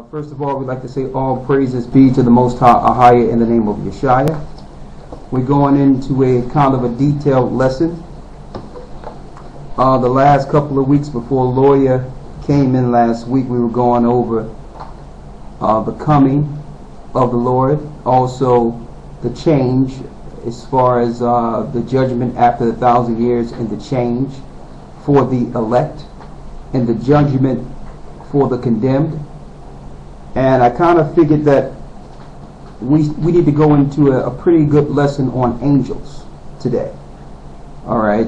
First of all, we'd like to say all praises be to the Most High in the name of Yeshua. We're going into a kind of a detailed lesson. The last couple of weeks before Lawyer came in last week, we were going over the coming of the Lord, also the change as far as the judgment after the 1,000 years and the change for the elect and the judgment for the condemned. And I kind of figured that we need to go into a pretty good lesson on angels today. All right.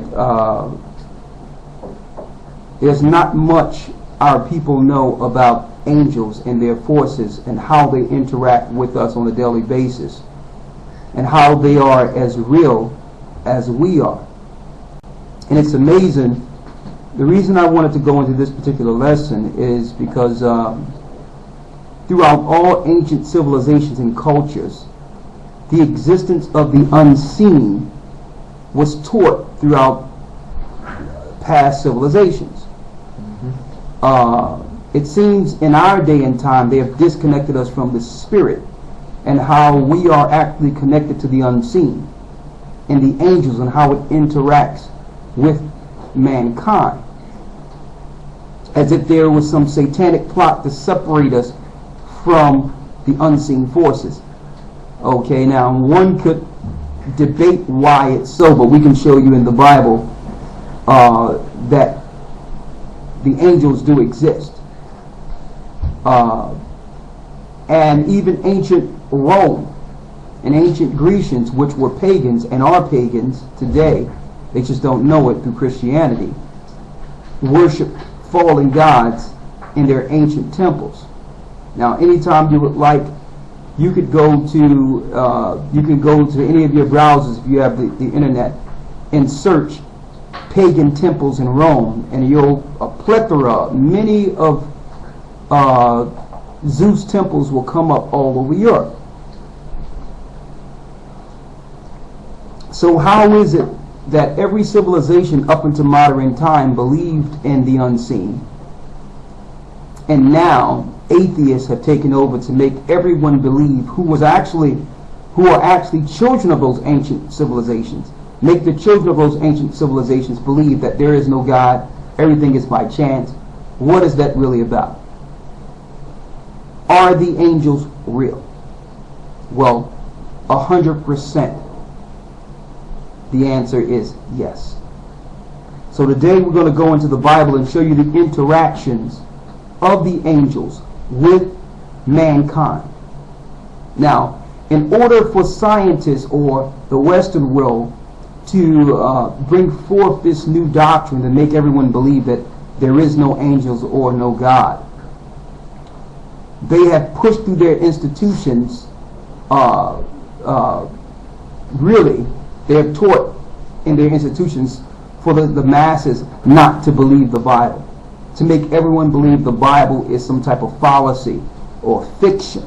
There's not much our people know about angels and their forces and how they interact with us on a daily basis and how they are as real as we are. And it's amazing. The reason I wanted to go into this particular lesson is because throughout all ancient civilizations and cultures, the existence of the unseen was taught throughout past civilizations. It seems in our day and time they have disconnected us from the spirit and how we are actually connected to the unseen and the angels and how it interacts with mankind, as if there was some satanic plot to separate us from the unseen forces. Okay, now one could debate why it's so, but we can show you in the Bible that the angels do exist. And even ancient Rome and ancient Grecians, which were pagans and are pagans today, they just don't know it through Christianity, worship fallen gods in their ancient temples. Now, anytime you would like, you could go to any of your browsers if you have the internet and search pagan temples in Rome, and a plethora, many of Zeus temples will come up all over Europe. So how is it that every civilization up until modern time believed in the unseen, and now atheists have taken over to make everyone believe who are actually children of those ancient civilizations, make the children of those ancient civilizations believe that there is no God, everything is by chance? What is that really about? Are the angels real? Well, 100%. The answer is yes. So today we're going to go into the Bible and show you the interactions of the angels with mankind. Now, in order for scientists or the Western world to bring forth this new doctrine to make everyone believe that there is no angels or no God, they have pushed through their institutions, really, they have taught in their institutions for the masses not to believe the Bible, to make everyone believe the Bible is some type of fallacy or fiction,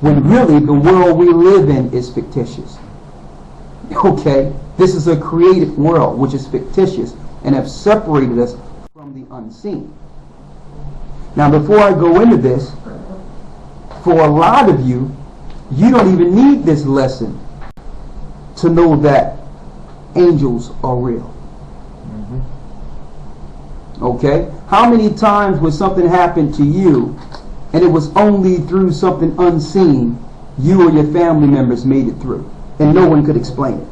when really the world we live in is fictitious. Okay? This is a created world which is fictitious and have separated us from the unseen. Now, before I go into this, for a lot of you, you don't even need this lesson to know that angels are real. Okay? How many times when something happened to you and it was only through something unseen you or your family members made it through and no one could explain it?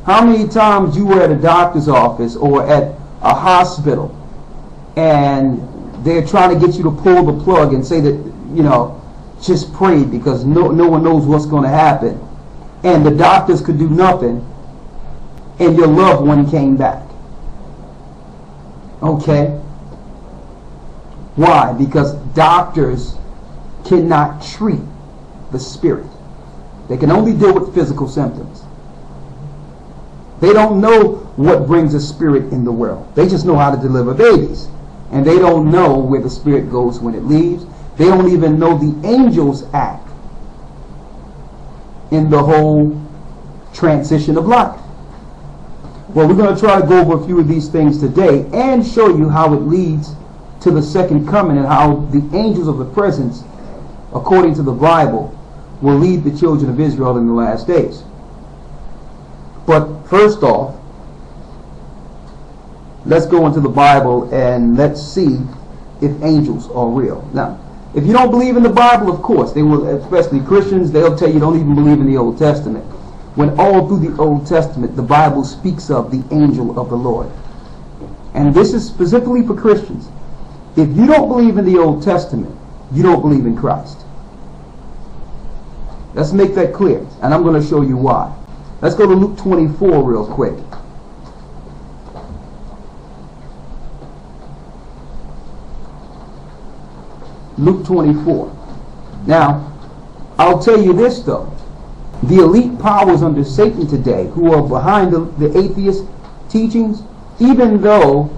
How many times you were at a doctor's office or at a hospital and they're trying to get you to pull the plug and say that, just pray because no one knows what's going to happen, and the doctors could do nothing and your loved one came back? Okay? Why? Because doctors cannot treat the spirit. They can only deal with physical symptoms. They don't know what brings a spirit in the world. They just know how to deliver babies. And they don't know where the spirit goes when it leaves. They don't even know the angels act in the whole transition of life. Well, we're going to try to go over a few of these things today and show you how it leads to the second coming and how the angels of the presence, according to the Bible, will lead the children of Israel in the last days. But first off, let's go into the Bible and let's see if angels are real. Now, if you don't believe in the Bible, of course, they will, especially Christians, they'll tell you don't even believe in the Old Testament. When all through the Old Testament, the Bible speaks of the angel of the Lord. And this is specifically for Christians. If you don't believe in the Old Testament, you don't believe in Christ. Let's make that clear. And I'm going to show you why. Let's go to Luke 24 real quick. Luke 24. Now, I'll tell you this though. The elite powers under Satan today, who are behind the atheist teachings, even though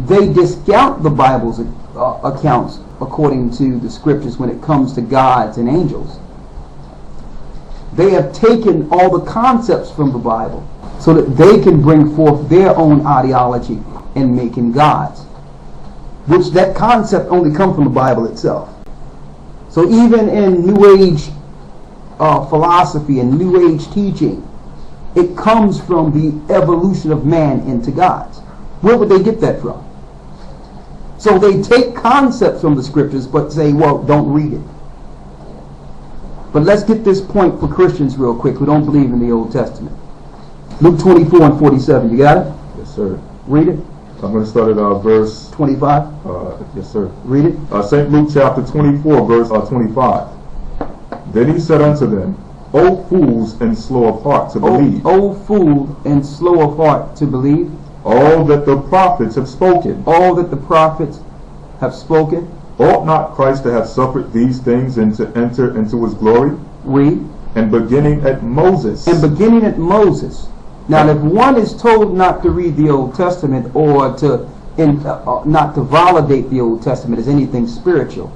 they discount the Bible's accounts according to the scriptures when it comes to gods and angels, they have taken all the concepts from the Bible so that they can bring forth their own ideology in making gods, which that concept only comes from the Bible itself. So even in New Age philosophy and New Age teaching, it comes from the evolution of man into gods. Where would they get that from? So they take concepts from the scriptures but say, well, don't read it. But let's get this point for Christians real quick who don't believe in the Old Testament. Luke 24 and 47. You got it? Yes, sir. Read it. I'm going to start at verse 25. Yes, sir. Read it. St. Luke chapter 24, verse 25. Then he said unto them, O fools and slow of heart to believe. O fool and slow of heart to believe. All that the prophets have spoken. All that the prophets have spoken. Ought not Christ to have suffered these things and to enter into his glory? Read. And beginning at Moses. And beginning at Moses. Now, if one is told not to read the Old Testament or to not to validate the Old Testament as anything spiritual,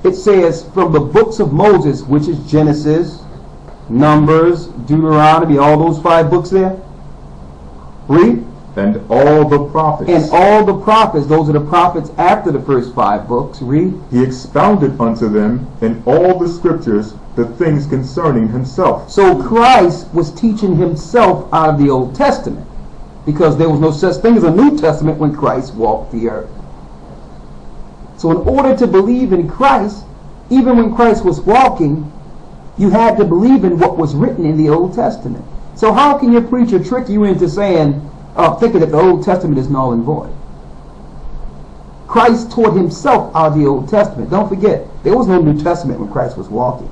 it says from the books of Moses, which is Genesis, Numbers, Deuteronomy, all those 5 books there. Read. And all the prophets. And all the prophets, those are the prophets after the first 5 books. Read. He expounded unto them in all the scriptures the things concerning himself. So Christ was teaching himself out of the Old Testament, because there was no such thing as a New Testament when Christ walked the earth. So in order to believe in Christ, even when Christ was walking, you had to believe in what was written in the Old Testament. So how can your preacher trick you into saying, thinking that the Old Testament is null and void? Christ taught himself out of the Old Testament. Don't forget, there was no New Testament when Christ was walking.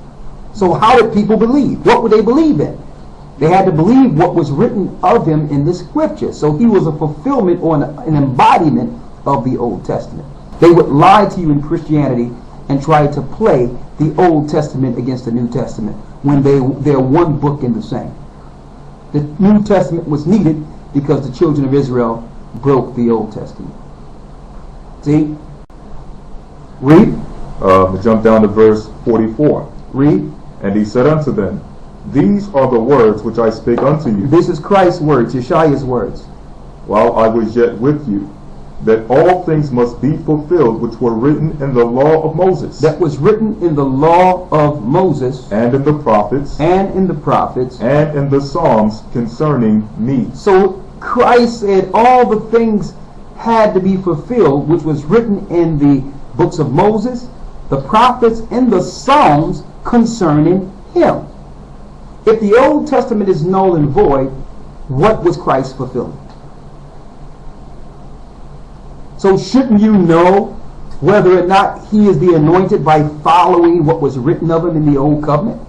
So how did people believe? What would they believe in? They had to believe what was written of him in the scripture. So he was a fulfillment or an embodiment of the Old Testament. They would lie to you in Christianity and try to play the Old Testament against the New Testament when they're one book in the same. The New Testament was needed because the children of Israel broke the Old Testament. See? Read. Jump down to verse 44. Read. And he said unto them, These are the words which I spake unto you. This is Christ's words, Yeshua's words. While I was yet with you, that all things must be fulfilled which were written in the law of Moses. That was written in the law of Moses. And in the prophets. And in the prophets. And in the Psalms concerning me. So Christ said all the things had to be fulfilled which was written in the books of Moses, the prophets, and the Psalms concerning him. If the Old Testament is null and void, what was Christ fulfilling? So shouldn't you know whether or not he is the anointed by following what was written of him in the Old Covenant?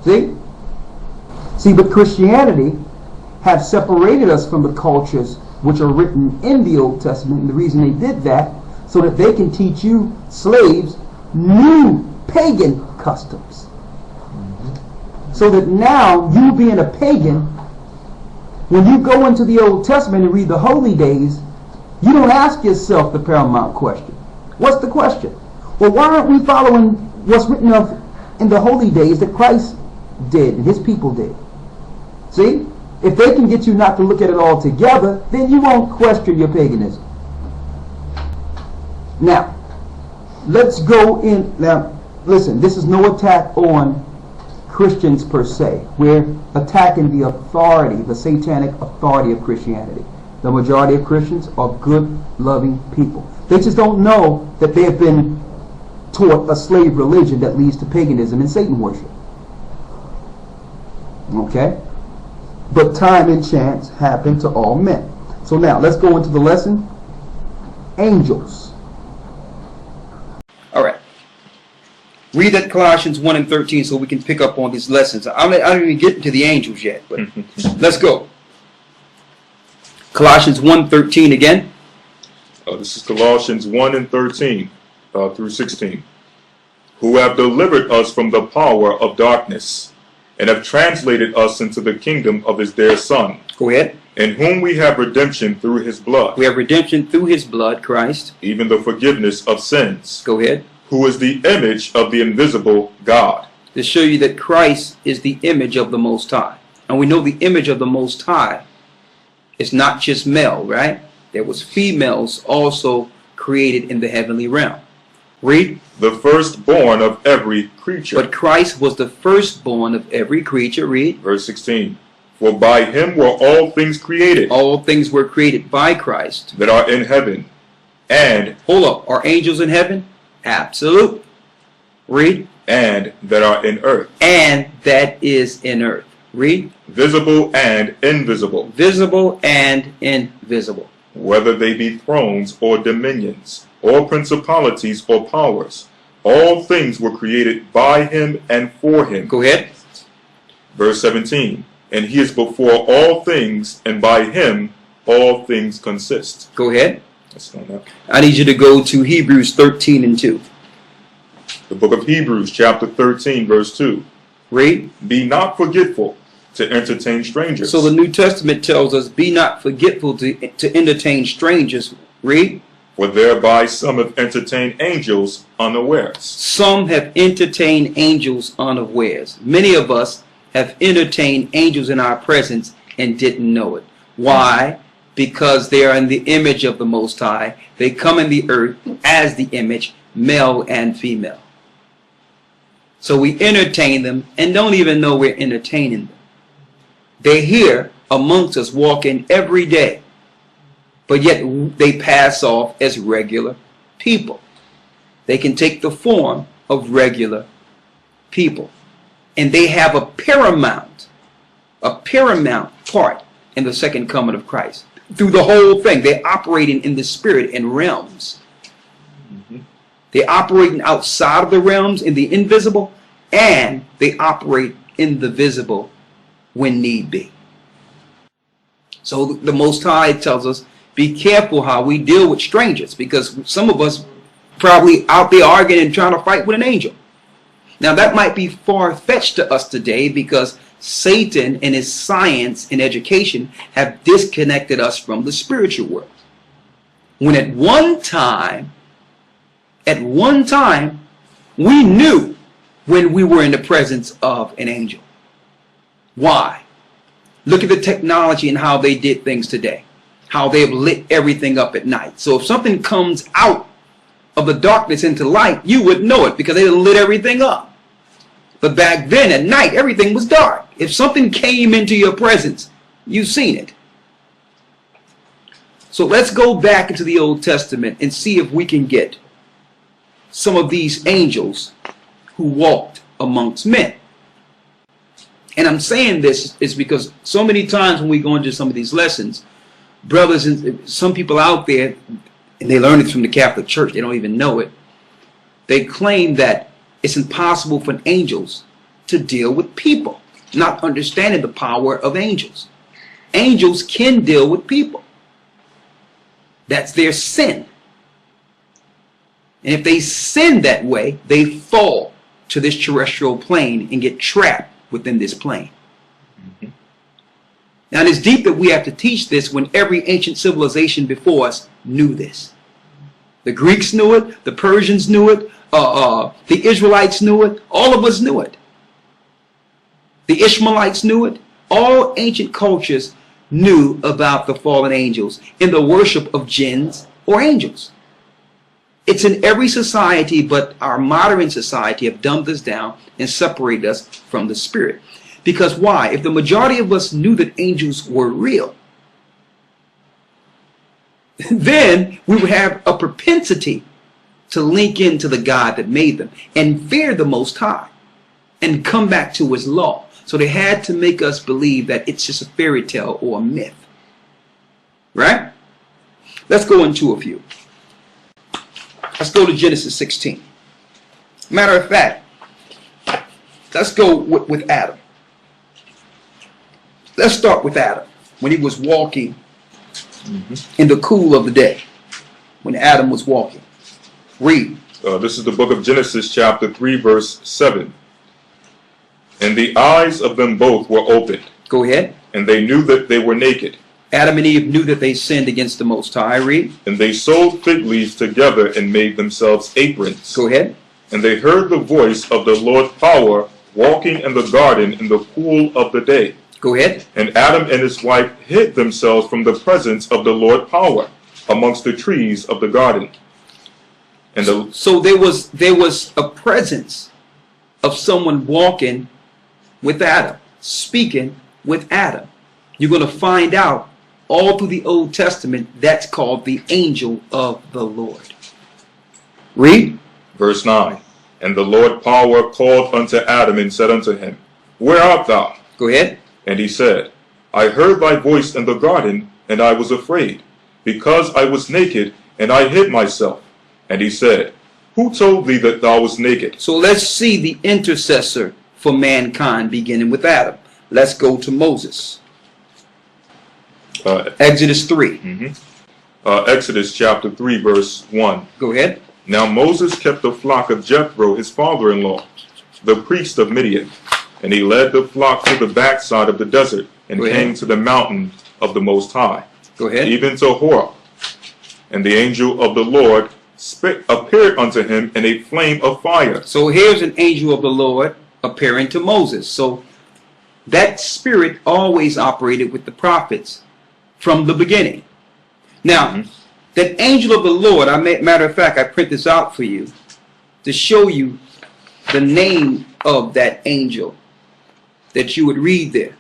See, but Christianity have separated us from the cultures which are written in the Old Testament, and the reason they did that so that they can teach you slaves new pagan customs. So that now, you being a pagan, when you go into the Old Testament and read the holy days, you don't ask yourself the paramount question. What's the question? Well, why aren't we following what's written of in the holy days that Christ did and his people did? See? If they can get you not to look at it all together, then you won't question your paganism. Now, let's go in. Now, listen, this is no attack on Christians per se. We're attacking the authority, the satanic authority of Christianity. The majority of Christians are good, loving people. They just don't know that they have been taught a slave religion that leads to paganism and Satan worship. Okay? But time and chance happen to all men. So now, let's go into the lesson. Angels. All right. Read that Colossians 1 and 13 so we can pick up on these lessons. I don't even get into the angels yet, but let's go. Colossians 1:13 again. This is Colossians 1 and 13 through 16. Who have delivered us from the power of darkness and have translated us into the kingdom of his dear Son. Go ahead. In whom we have redemption through his blood. We have redemption through his blood, Christ. Even the forgiveness of sins. Go ahead. Who is the image of the invisible God. To show you that Christ is the image of the Most High. And we know the image of the Most High is not just male, right? There was females also created in the heavenly realm. Read. The firstborn of every creature. But Christ was the firstborn of every creature. Read. Verse 16. For by him were all things created. All things were created by Christ. That are in heaven. And. Hold up. Are angels in heaven? Absolute. Read. And that are in earth. And that is in earth. Read. Visible and invisible. Visible and invisible. Whether they be thrones or dominions, or principalities or powers, all things were created by him and for him. Go ahead. Verse 17. And he is before all things, and by him all things consist. Go ahead. That's not that. I need you to go to Hebrews 13 and 2. The book of Hebrews, chapter 13, verse 2. Read. Be not forgetful to entertain strangers. So the New Testament tells us, be not forgetful to entertain strangers. Read. For thereby some have entertained angels unawares. Some have entertained angels unawares. Many of us have entertained angels in our presence and didn't know it. Why? Because they are in the image of the Most High. They come in the earth as the image, male and female. So we entertain them and don't even know we're entertaining them. They're here amongst us walking every day, but yet they pass off as regular people. They can take the form of regular people. And they have a paramount part in the second coming of Christ. Through the whole thing, they're operating in the spirit in realms. They're operating outside of the realms in the invisible, and they operate in the visible when need be. So the Most High tells us, be careful how we deal with strangers, because some of us probably out there arguing and trying to fight with an angel. Now that might be far-fetched to us today because Satan and his science and education have disconnected us from the spiritual world. When at one time, we knew when we were in the presence of an angel. Why? Look at the technology and how they did things today. How they have lit everything up at night. So if something comes out of the darkness into light, you would know it because they lit everything up. But back then at night, everything was dark. If something came into your presence, you've seen it. So let's go back into the Old Testament and see if we can get some of these angels who walked amongst men. And I'm saying this is because so many times when we go into some of these lessons, brothers and some people out there, and they learn it from the Catholic Church, they don't even know it, they claim that it's impossible for angels to deal with people, not understanding the power of angels. Angels can deal with people. That's their sin. And if they sin that way, they fall to this terrestrial plane and get trapped within this plane. Now it's deep that we have to teach this when every ancient civilization before us knew this. The Greeks knew it, the Persians knew it, the Israelites knew it, all of us knew it. The Ishmaelites knew it, All ancient cultures knew about the fallen angels in the worship of jinns or angels. It's in every society, but our modern society have dumbed us down and separated us from the spirit. Because why? If the majority of us knew that angels were real, then we would have a propensity to link into the God that made them and fear the Most High and come back to his law. So they had to make us believe that it's just a fairy tale or a myth. Right? Let's go into a few. Let's go to Genesis 16. Matter of fact, let's go with Adam. Let's start with Adam when he was walking in the cool of the day. When Adam was walking. Read. This is the book of Genesis chapter 3 verse 7. And the eyes of them both were opened. Go ahead. And they knew that they were naked. Adam and Eve knew that they sinned against the Most High. Read. And they sewed fig leaves together and made themselves aprons. Go ahead. And they heard the voice of the Lord power walking in the garden in the cool of the day. Go ahead. And Adam and his wife hid themselves from the presence of the Lord power amongst the trees of the garden. And so there was a presence of someone walking with Adam, speaking with Adam. You're going to find out all through the Old Testament that's called the angel of the Lord. Read. Verse 9. And the Lord power called unto Adam and said unto him, Where art thou? Go ahead. And he said, I heard thy voice in the garden, and I was afraid, because I was naked, and I hid myself. And he said, Who told thee that thou wast naked? So let's see the intercessor for mankind beginning with Adam. Let's go to Moses. Exodus 3. Exodus chapter 3 verse 1. Go ahead. Now Moses kept the flock of Jethro, his father-in-law, the priest of Midian. And he led the flock to the backside of the desert, and came to the mountain of the Most High. Go ahead. Even to Horeb. And the angel of the Lord appeared unto him in a flame of fire. So here's an angel of the Lord appearing to Moses. So that spirit always operated with the prophets from the beginning. Now, that angel of the Lord, matter of fact, I print this out for you to show you the name of that angel that you would read there.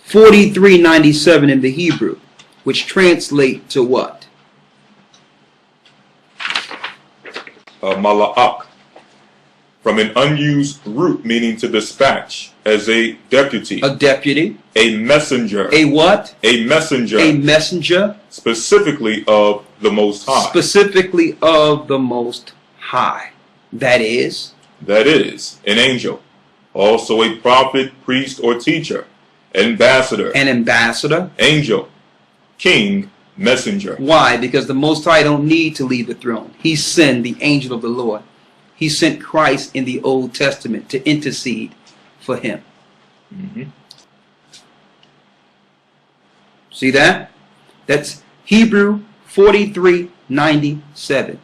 4397 in the Hebrew, which translate to what? Mala'ak, from an unused root meaning to dispatch, as a deputy. A deputy. A messenger. A what? A messenger. A messenger. Specifically of the Most High. Specifically of the Most High. That is? That is, an angel. Also a prophet, priest, or teacher. Ambassador. An ambassador. Angel. King. Messenger. Why? Because the Most High don't need to leave the throne. He sent the angel of the Lord. He sent Christ in the Old Testament to intercede for him. See that? That's Hebrew 4397.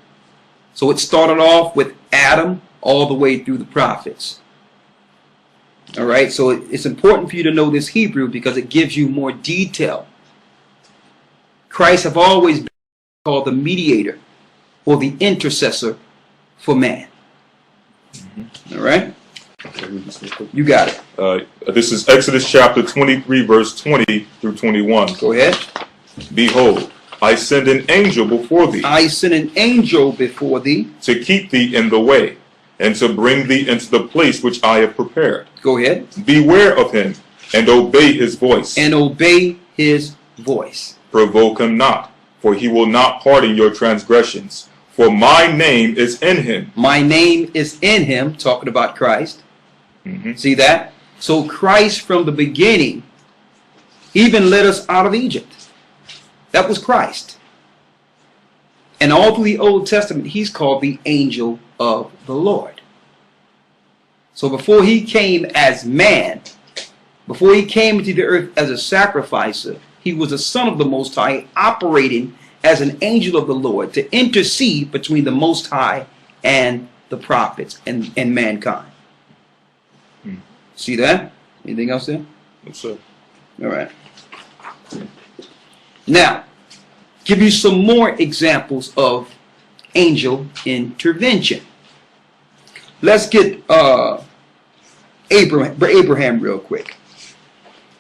So it started off with Adam all the way through the prophets. All right, so it's important for you to know this Hebrew because it gives you more detail. Christ have always been called the mediator or the intercessor for man. All right? You got it. This is Exodus chapter 23, verse 20 through 21. Go ahead. Behold, I send an angel before thee. I send an angel before thee. To keep thee in the way, and to bring thee into the place which I have prepared. Go ahead. Beware of him, and obey his voice. And obey his voice. Provoke him not, for he will not pardon your transgressions. For my name is in him. My name is in him, talking about Christ. See that? So Christ from the beginning even led us out of Egypt. That was Christ. And all through the Old Testament, he's called the angel of the Lord. So before he came as man, before he came into the earth as a sacrificer, he was a son of the Most High, operating as an angel of the Lord to intercede between the Most High and the prophets and mankind. See that? Anything else there? Yes, sir. All right. Now, give you some more examples of angel intervention. Let's get Abraham real quick.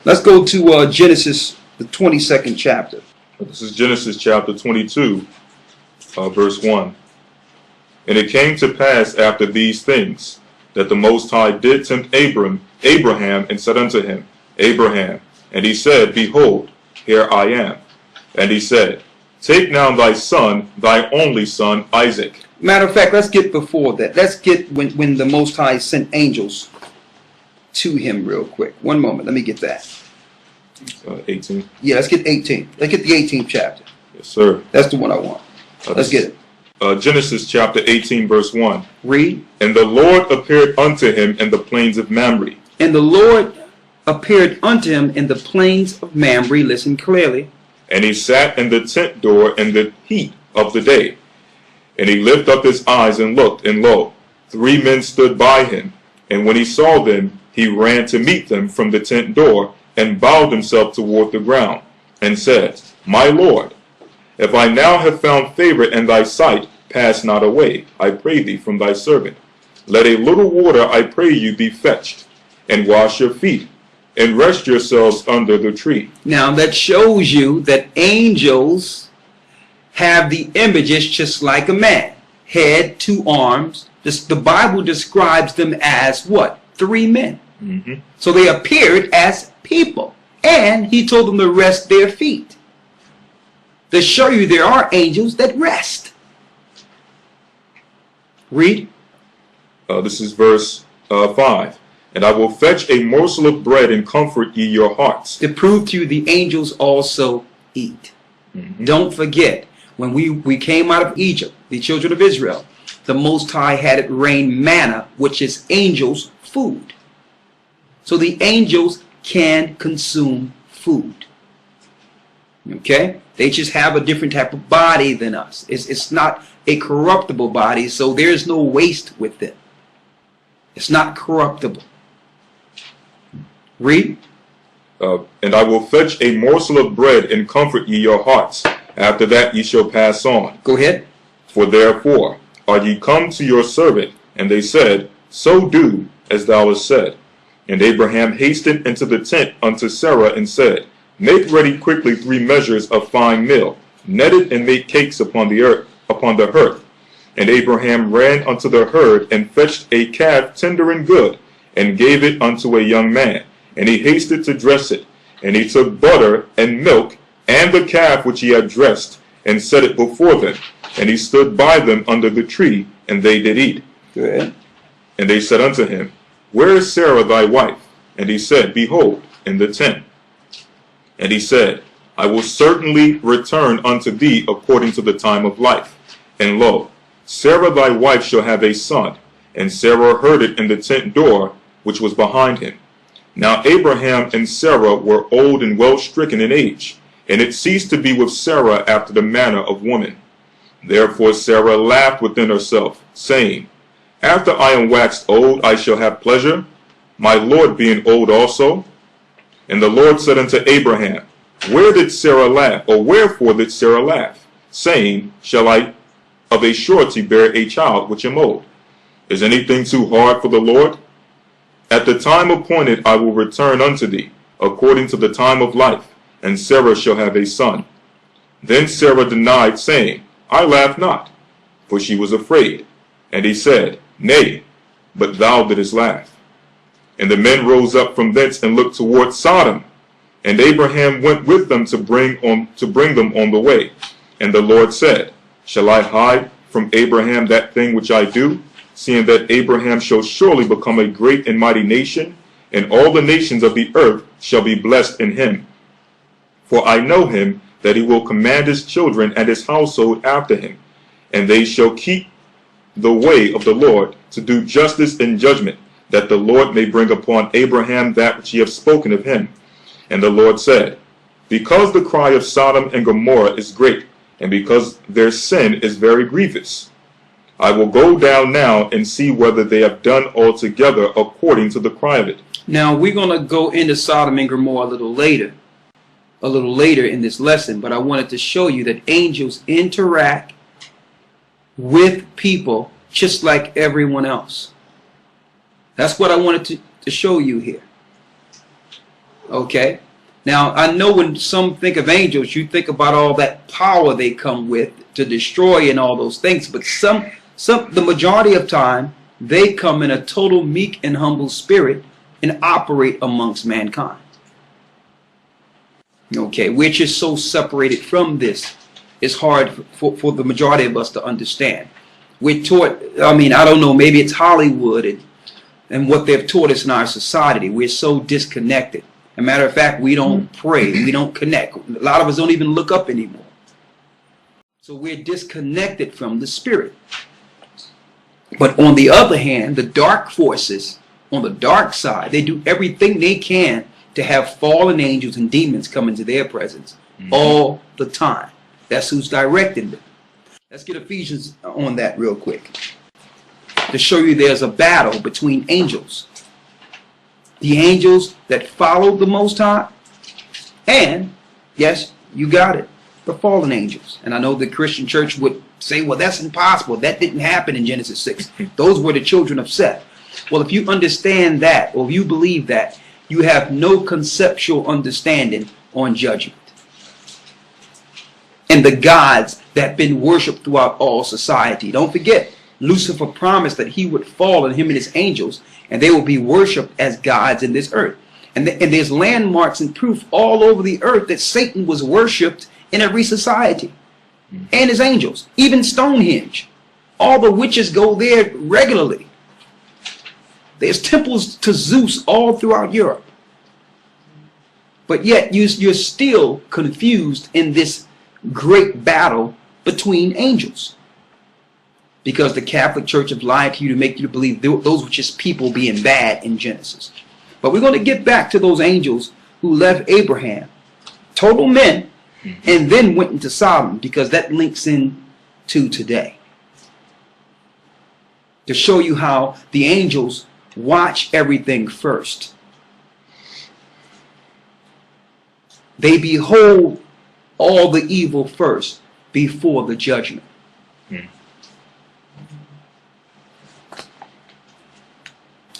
Let's go to Genesis, the 22nd chapter. This is Genesis chapter 22, verse 1. And it came to pass after these things, that the Most High did tempt Abraham, and said unto him, Abraham. And he said, Behold, here I am. And he said, Take now thy son, thy only son, Isaac. Matter of fact, let's get before that. Let's get when the Most High sent angels to him real quick. One moment. Let me get that. 18. Yeah, let's get 18. Let's get the 18th chapter. Yes, sir. That's the one I want. Let's get it. Genesis chapter 18, verse 1. Read. And the Lord appeared unto him in the plains of Mamre. And the Lord appeared unto him in the plains of Mamre. Listen clearly. And he sat in the tent door in the heat of the day. And he lifted up his eyes and looked, and lo, 3 men stood by him. And when he saw them, he ran to meet them from the tent door, and bowed himself toward the ground, and said, My Lord, if I now have found favor in thy sight, pass not away, I pray thee, from thy servant. Let a little water, I pray you, be fetched, and wash your feet, and rest yourselves under the tree. Now that shows you that angels have the images just like a man. Head, 2 arms. The Bible describes them as what? 3 men. Mm-hmm. So they appeared as people. And he told them to rest their feet. To show you there are angels that rest. Read. This is verse 5. And I will fetch a morsel of bread and comfort ye your hearts. To prove to you the angels also eat. Mm-hmm. Don't forget, when we came out of Egypt, the children of Israel, the Most High had it rain manna, which is angels' food. So the angels can consume food. Okay? They just have a different type of body than us. It's not a corruptible body, so there's no waste with it. It's not corruptible. Read. And I will fetch a morsel of bread and comfort ye your hearts. After that ye shall pass on. Go ahead. For therefore are ye come to your servant? And they said, So do as thou hast said. And Abraham hastened into the tent unto Sarah, and said, Make ready quickly 3 measures of fine meal, knead it, and make cakes upon the hearth. And Abraham ran unto the herd, and fetched a calf tender and good, and gave it unto a young man. And he hasted to dress it. And he took butter and milk, and the calf which he had dressed, and set it before them. And he stood by them under the tree, and they did eat. Go ahead. And they said unto him, Where is Sarah thy wife? And he said, Behold, in the tent. And he said, I will certainly return unto thee according to the time of life. And lo, Sarah thy wife shall have a son. And Sarah heard it in the tent door, which was behind him. Now Abraham and Sarah were old and well stricken in age, and it ceased to be with Sarah after the manner of woman. Therefore Sarah laughed within herself, saying, After I am waxed old, I shall have pleasure, my Lord being old also. And the Lord said unto Abraham, Where did Sarah laugh, or wherefore did Sarah laugh, saying, Shall I of a surety bear a child which am old? Is anything too hard for the Lord? At the time appointed I will return unto thee, according to the time of life, and Sarah shall have a son. Then Sarah denied, saying, I laugh not, for she was afraid. And he said, Nay, but thou didst laugh. And the men rose up from thence and looked toward Sodom. And Abraham went with them to bring them on the way. And the Lord said, Shall I hide from Abraham that thing which I do, seeing that Abraham shall surely become a great and mighty nation, and all the nations of the earth shall be blessed in him? For I know him, that he will command his children and his household after him, and they shall keep the way of the Lord, to do justice and judgment, that the Lord may bring upon Abraham that which he hath spoken of him. And the Lord said, Because the cry of Sodom and Gomorrah is great, and because their sin is very grievous, I will go down now and see whether they have done altogether according to the cry of it. Now we're going to go into Sodom and Gomorrah a little later in this lesson, but I wanted to show you that angels interact with people just like everyone else. That's what I wanted to show you here. Okay? Now, I know when some think of angels, you think about all that power they come with to destroy and all those things, but the majority of time, they come in a total meek and humble spirit and operate amongst mankind. Okay, we're just so separated from this. It's hard for the majority of us to understand. We're taught, I mean, I don't know, maybe it's Hollywood and what they've taught us in our society. We're so disconnected. As a matter of fact, we don't pray. We don't connect. A lot of us don't even look up anymore. So we're disconnected from the spirit. But on the other hand, the dark forces on the dark side, they do everything they can to have fallen angels and demons come into their presence all the time. That's who's directing them. Let's get Ephesians on that real quick to show you there's a battle between angels. The angels that follow the Most High, and, yes, you got it, the fallen angels. And I know the Christian church would say, well, that's impossible. That didn't happen in Genesis 6. Those were the children of Seth. Well, if you understand that, or if you believe that, you have no conceptual understanding on judgment and the gods that have been worshipped throughout all society. Don't forget, Lucifer promised that he would fall, and him and his angels, and they will be worshipped as gods in this earth. And there's landmarks and proof all over the earth that Satan was worshipped in every society, and his angels, even Stonehenge. All the witches go there regularly. There's temples to Zeus all throughout Europe. But yet you're still confused in this great battle between angels. Because the Catholic Church have lied to you to make you believe those were just people being bad in Genesis. But we're going to get back to those angels who left Abraham, total men, and then went into Sodom, because that links in to today. To show you how the angels watch everything first. They behold all the evil first before the judgment.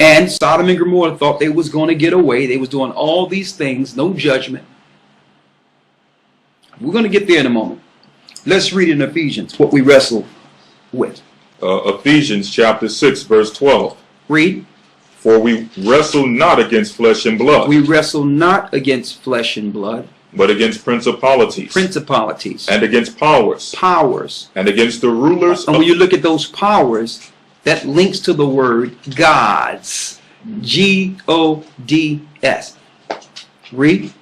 And Sodom and Gomorrah thought they was going to get away. They was doing all these things, no judgment. We're going to get there in a moment. Let's read in Ephesians what we wrestle with. Ephesians chapter 6, verse 12. Read. For we wrestle not against flesh and blood. We wrestle not against flesh and blood, but against principalities. Principalities. And against powers. Powers. And against the rulers. And when you look at those powers, that links to the word gods. G-O-D-S. Read.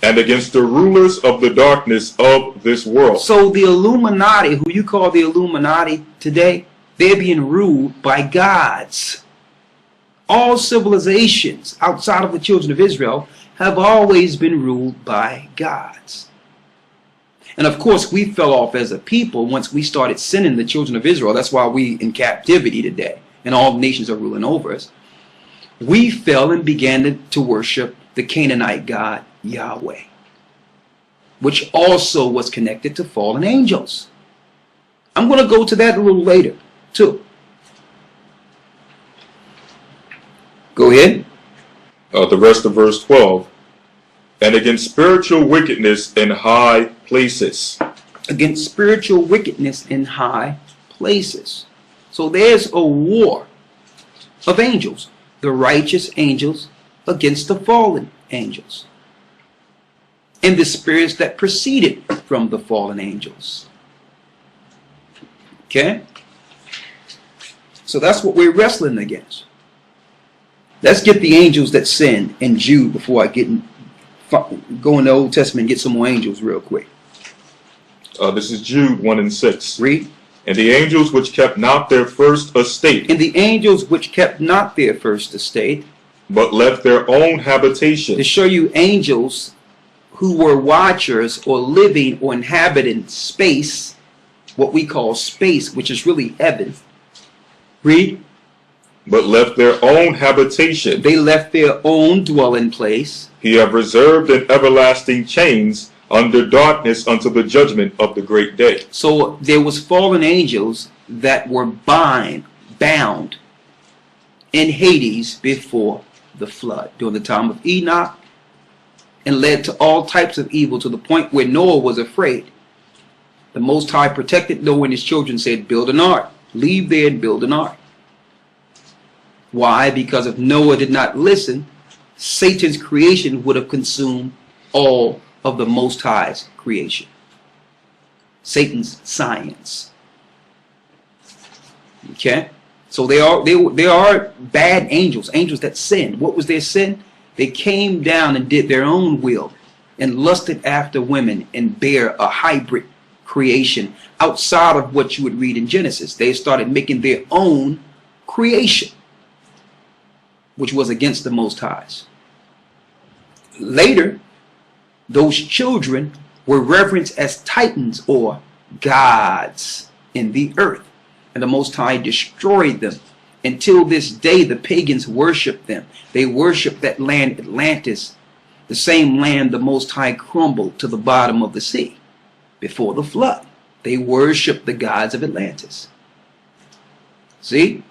And against the rulers of the darkness of this world. So the Illuminati, who you call the Illuminati today, they're being ruled by gods. All civilizations outside of the children of Israel have always been ruled by gods. And of course, we fell off as a people once we started sinning, the children of Israel. That's why we in captivity today, and all nations are ruling over us. We fell and began to worship the Canaanite god Yahweh, which also was connected to fallen angels. I'm going to go to that a little later too. Go ahead. The rest of verse 12. And against spiritual wickedness in high places. Against spiritual wickedness in high places. So there's a war of angels. The righteous angels against the fallen angels. And the spirits that proceeded from the fallen angels. Okay? So that's what we're wrestling against. Let's get the angels that sinned in Jude before I go in the Old Testament and get some more angels real quick. This is Jude 1 and 6. Read. And the angels which kept not their first estate. And the angels which kept not their first estate. But left their own habitation. To show you angels who were watchers or living or inhabiting space, what we call space, which is really heaven. Read. but left their own habitation. They left their own dwelling place. He have reserved in everlasting chains under darkness unto the judgment of the great day. So there was fallen angels that were bound in Hades before the flood during the time of Enoch, and led to all types of evil to the point where Noah was afraid. The Most High protected Noah and his children, said, build an ark. Leave there and build an ark. Why? Because if Noah did not listen, Satan's creation would have consumed all of the Most High's creation. Satan's science. Okay? So they are bad angels, angels that sinned. What was their sin? They came down and did their own will and lusted after women and bare a hybrid creation outside of what you would read in Genesis. They started making their own creation, which was against the Most High's. Later, those children were reverenced as titans or gods in the earth, and the Most High destroyed them. Until this day, the pagans worship them. They worship that land, Atlantis, the same land the Most High crumbled to the bottom of the sea before the flood. They worship the gods of Atlantis. See?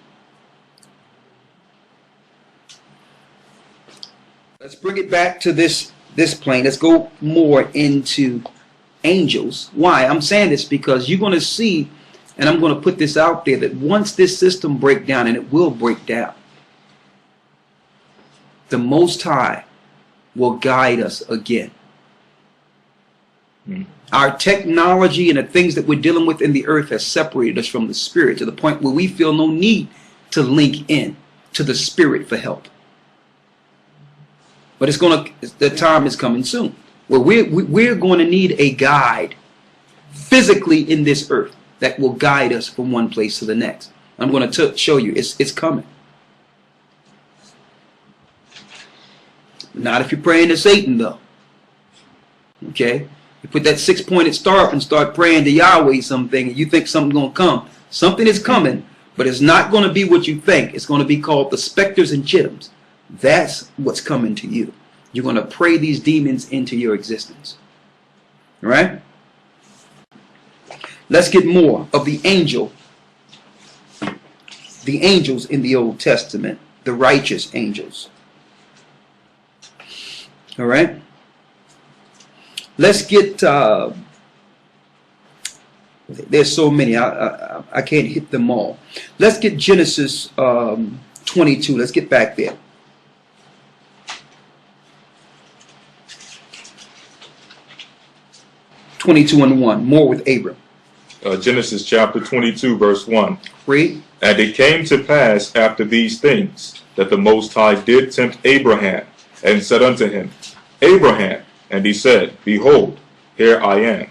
Let's bring it back to this plane. Let's go more into angels. Why? I'm saying this because you're going to see, and I'm going to put this out there, that once this system breaks down, and it will break down, the Most High will guide us again. Our technology and the things that we're dealing with in the earth has separated us from the spirit to the point where we feel no need to link in to the spirit for help. But the time is coming soon where we're going to need a guide physically in this earth that will guide us from one place to the next. I'm going to show you it's coming. Not if you're praying to Satan, though. Okay? You put that 6-pointed star up and start praying to Yahweh something, and you think something's going to come. Something is coming, but it's not going to be what you think. It's going to be called the specters and chittims. That's what's coming to you. You're going to pray these demons into your existence. All right? Let's get more of the angels in the Old Testament, the righteous angels. All right? Let's get, there's so many, I can't hit them all. Let's get Genesis 22. Let's get back there. (22:1). More with Abram. Genesis chapter 22, verse 1. Read. And it came to pass after these things that the Most High did tempt Abraham, and said unto him, Abraham. And he said, Behold, here I am.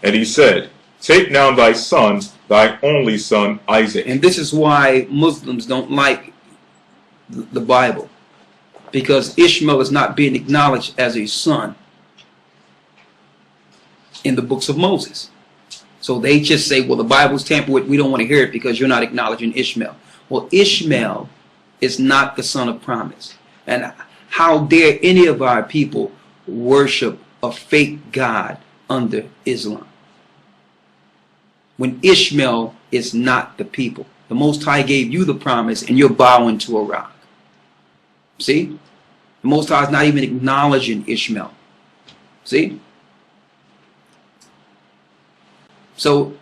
And he said, Take now thy son, thy only son, Isaac. And this is why Muslims don't like the Bible, because Ishmael is not being acknowledged as a son in the books of Moses. So they just say, well, the Bible's tampered with. We don't want to hear it because you're not acknowledging Ishmael. Well, Ishmael is not the son of promise. And how dare any of our people worship a fake God under Islam, when Ishmael is not the people? The Most High gave you the promise and you're bowing to a rock. See? The Most High is not even acknowledging Ishmael. See? So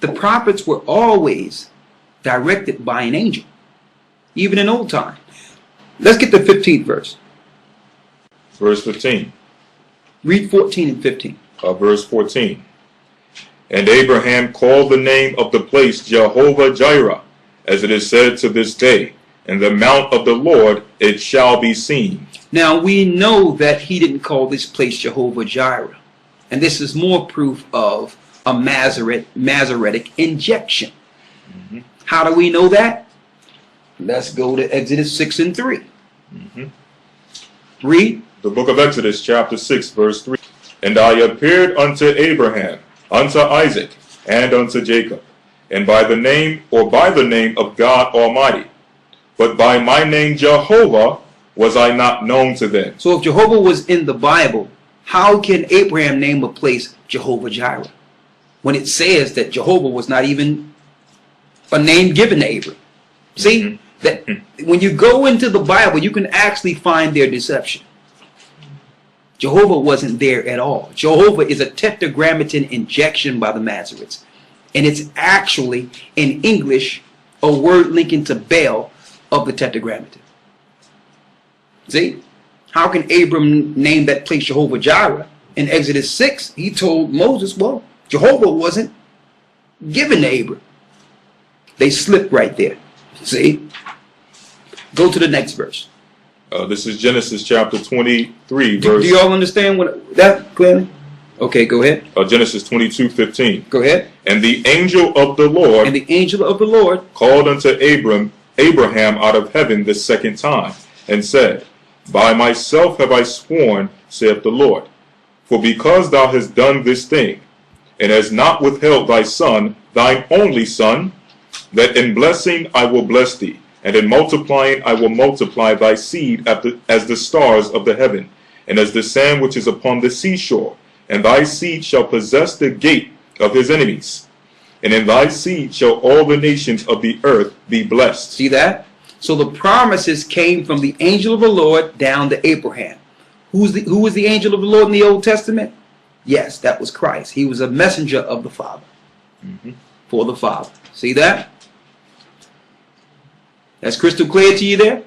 the prophets were always directed by an angel, even in old time. Let's get the 15th verse. Verse 15. Read 14 and 15. Verse 14. And Abraham called the name of the place Jehovah Jireh, as it is said to this day, In the mount of the Lord it shall be seen. Now we know that he didn't call this place Jehovah Jireh. And this is more proof of a Masoretic injection. How do we know that? Let's go to Exodus 6 and 3. Read. The book of Exodus chapter 6 verse 3. And I appeared unto Abraham, unto Isaac, and unto Jacob, and by the name of God Almighty, but by my name Jehovah was I not known to them. So if Jehovah was in the Bible, how can Abraham name a place Jehovah Jireh when it says that Jehovah was not even a name given to Abraham? See, that when you go into the Bible, you can actually find their deception. Jehovah wasn't there at all. Jehovah is a tetragrammaton injection by the Masoretes. And it's actually, in English, a word linking to Baal of the tetragrammaton. See? How can Abram name that place Jehovah Jireh? In Exodus 6, he told Moses, well, Jehovah wasn't given to Abram. They slipped right there. See? Go to the next verse. This is Genesis chapter 23, Do verse... you all understand what that clearly? Okay, go ahead. Genesis 22:15. Go ahead. And the angel of the Lord And the angel of the Lord called unto Abraham out of heaven the second time, and said, By myself have I sworn, saith the Lord, for because thou hast done this thing, and hast not withheld thy son, thine only son, that in blessing I will bless thee, and in multiplying I will multiply thy seed as the stars of the heaven, and as the sand which is upon the seashore, and thy seed shall possess the gate of his enemies, and in thy seed shall all the nations of the earth be blessed. See that? So the promises came from the angel of the Lord down to Abraham. Who was the angel of the Lord in the Old Testament? Yes, that was Christ. He was a messenger of the Father. For the Father. See that? That's crystal clear to you there?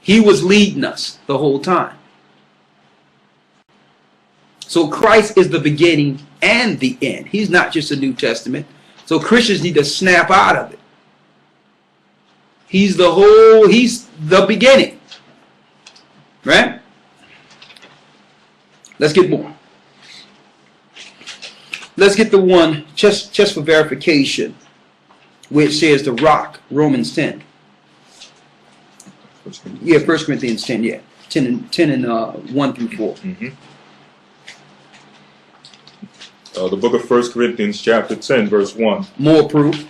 He was leading us the whole time. So Christ is the beginning and the end. He's not just a New Testament. So Christians need to snap out of it. He's the beginning. Right? Let's get more. Let's get the one, just for verification, which says the rock, Romans 10. Yeah, 1 Corinthians 10, yeah. 10 and 1 through 4. The book of 1 Corinthians chapter 10, verse 1. More proof.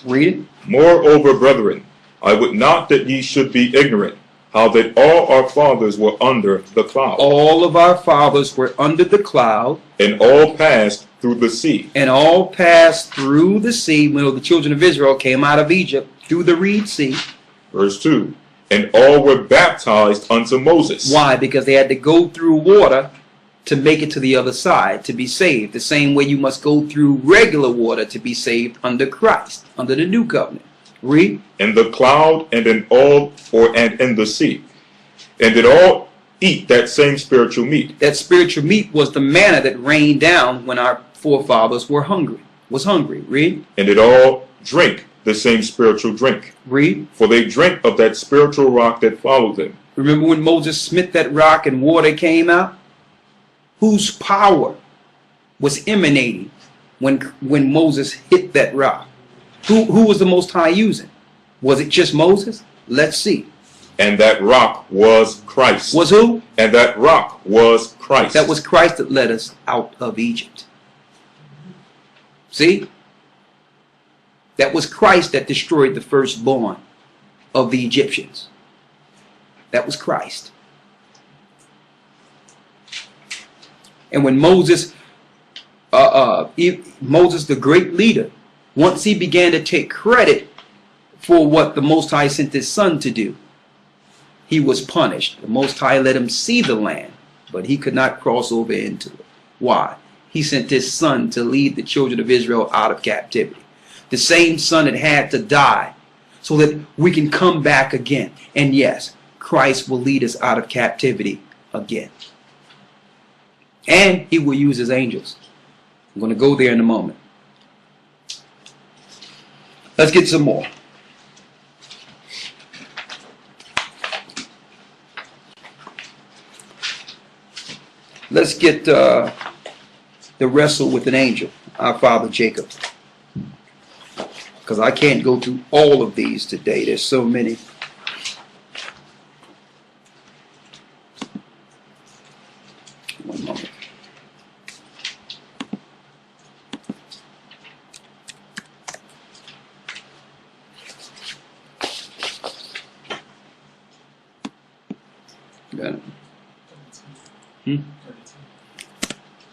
Read it. Moreover, brethren, I would not that ye should be ignorant, how that all our fathers were under the cloud. All of our fathers were under the cloud. And all passed through the sea. And all passed through the sea when the children of Israel came out of Egypt through the Reed Sea. Verse 2. And all were baptized unto Moses. Why? Because they had to go through water to make it to the other side, to be saved. The same way you must go through regular water to be saved under Christ, under the new covenant. Read. In the cloud and in the sea. And did all eat that same spiritual meat. That spiritual meat was the manna that rained down when our forefathers were hungry. Read. And did all drink the same spiritual drink. Read. For they drank of that spiritual rock that followed them. Remember when Moses smit that rock and water came out? Whose power was emanating when Moses hit that rock? Who was the Most High using? Was it just Moses? Let's see. And that rock was Christ. Was who? And that rock was Christ. That was Christ that led us out of Egypt. See? That was Christ that destroyed the firstborn of the Egyptians. That was Christ. And when Moses, Moses the great leader, once he began to take credit for what the Most High sent his son to do, he was punished. The Most High let him see the land, but he could not cross over into it. Why? He sent his son to lead the children of Israel out of captivity. The same son that had to die so that we can come back again. And yes, Christ will lead us out of captivity again. And he will use his angels. I'm going to go there in a moment. Let's get some more. Let's get the wrestle with an angel, our father Jacob. Because I can't go through all of these today. There's so many. One moment.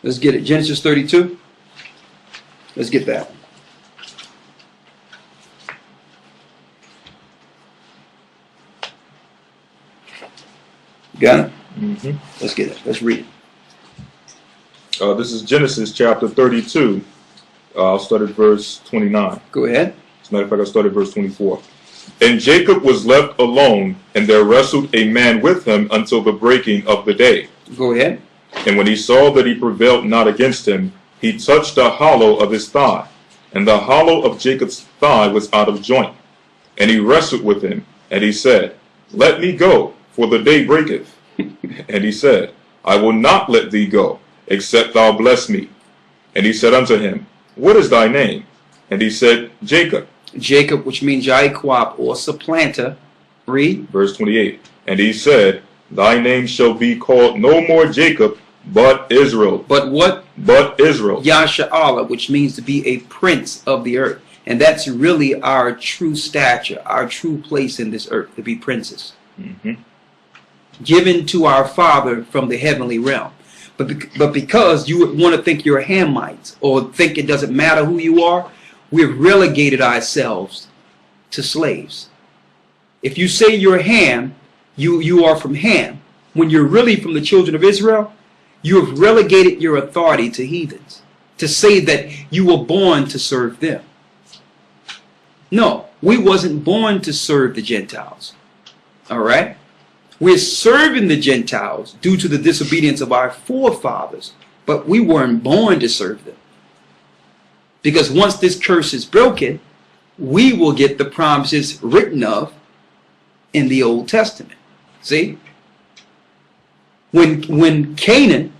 Let's get it. Genesis 32. Let's get that. Got it? Mm-hmm. Let's get it. Let's read it. This is Genesis chapter 32. I'll start at verse 29. Go ahead. As a matter of fact, I'll start at verse 24. And Jacob was left alone, and there wrestled a man with him until the breaking of the day. Go ahead. And when he saw that he prevailed not against him, he touched the hollow of his thigh. And the hollow of Jacob's thigh was out of joint. And he wrestled with him, and he said, Let me go, for the day breaketh. And he said, I will not let thee go, except thou bless me. And he said unto him, What is thy name? And he said, Jacob. Jacob, which means Jaiquab or supplanter. Read. Verse 28. And he said, Thy name shall be called no more Jacob, but Israel. But what? But Israel. Yasha'Allah, which means to be a prince of the earth. And that's really our true stature, our true place in this earth, to be princes. Mm-hmm. Given to our Father from the heavenly realm. But because you would want to think you're Hamites or think it doesn't matter who you are, we've relegated ourselves to slaves. If you say you're Ham, you are from Ham. When you're really from the children of Israel, you have relegated your authority to heathens. To say that you were born to serve them. No, we wasn't born to serve the Gentiles. All right? We're serving the Gentiles due to the disobedience of our forefathers, but we weren't born to serve them. Because once this curse is broken, we will get the promises written of in the Old Testament. See? When Canaan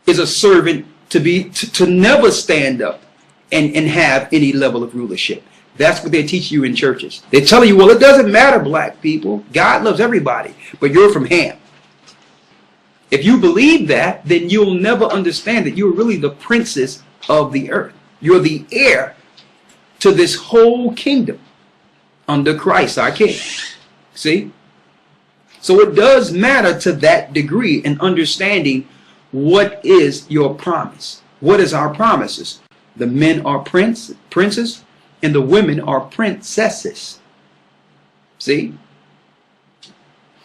is a servant to never stand up and have any level of rulership. That's what they teach you in churches. They tell you, well, it doesn't matter, black people. God loves everybody, but you're from Ham. If you believe that, then you'll never understand that you're really the princes of the earth. You're the heir to this whole kingdom under Christ, our King. See? So it does matter to that degree in understanding what is your promise. What is our promises? The men are princes. And the women are princesses. See?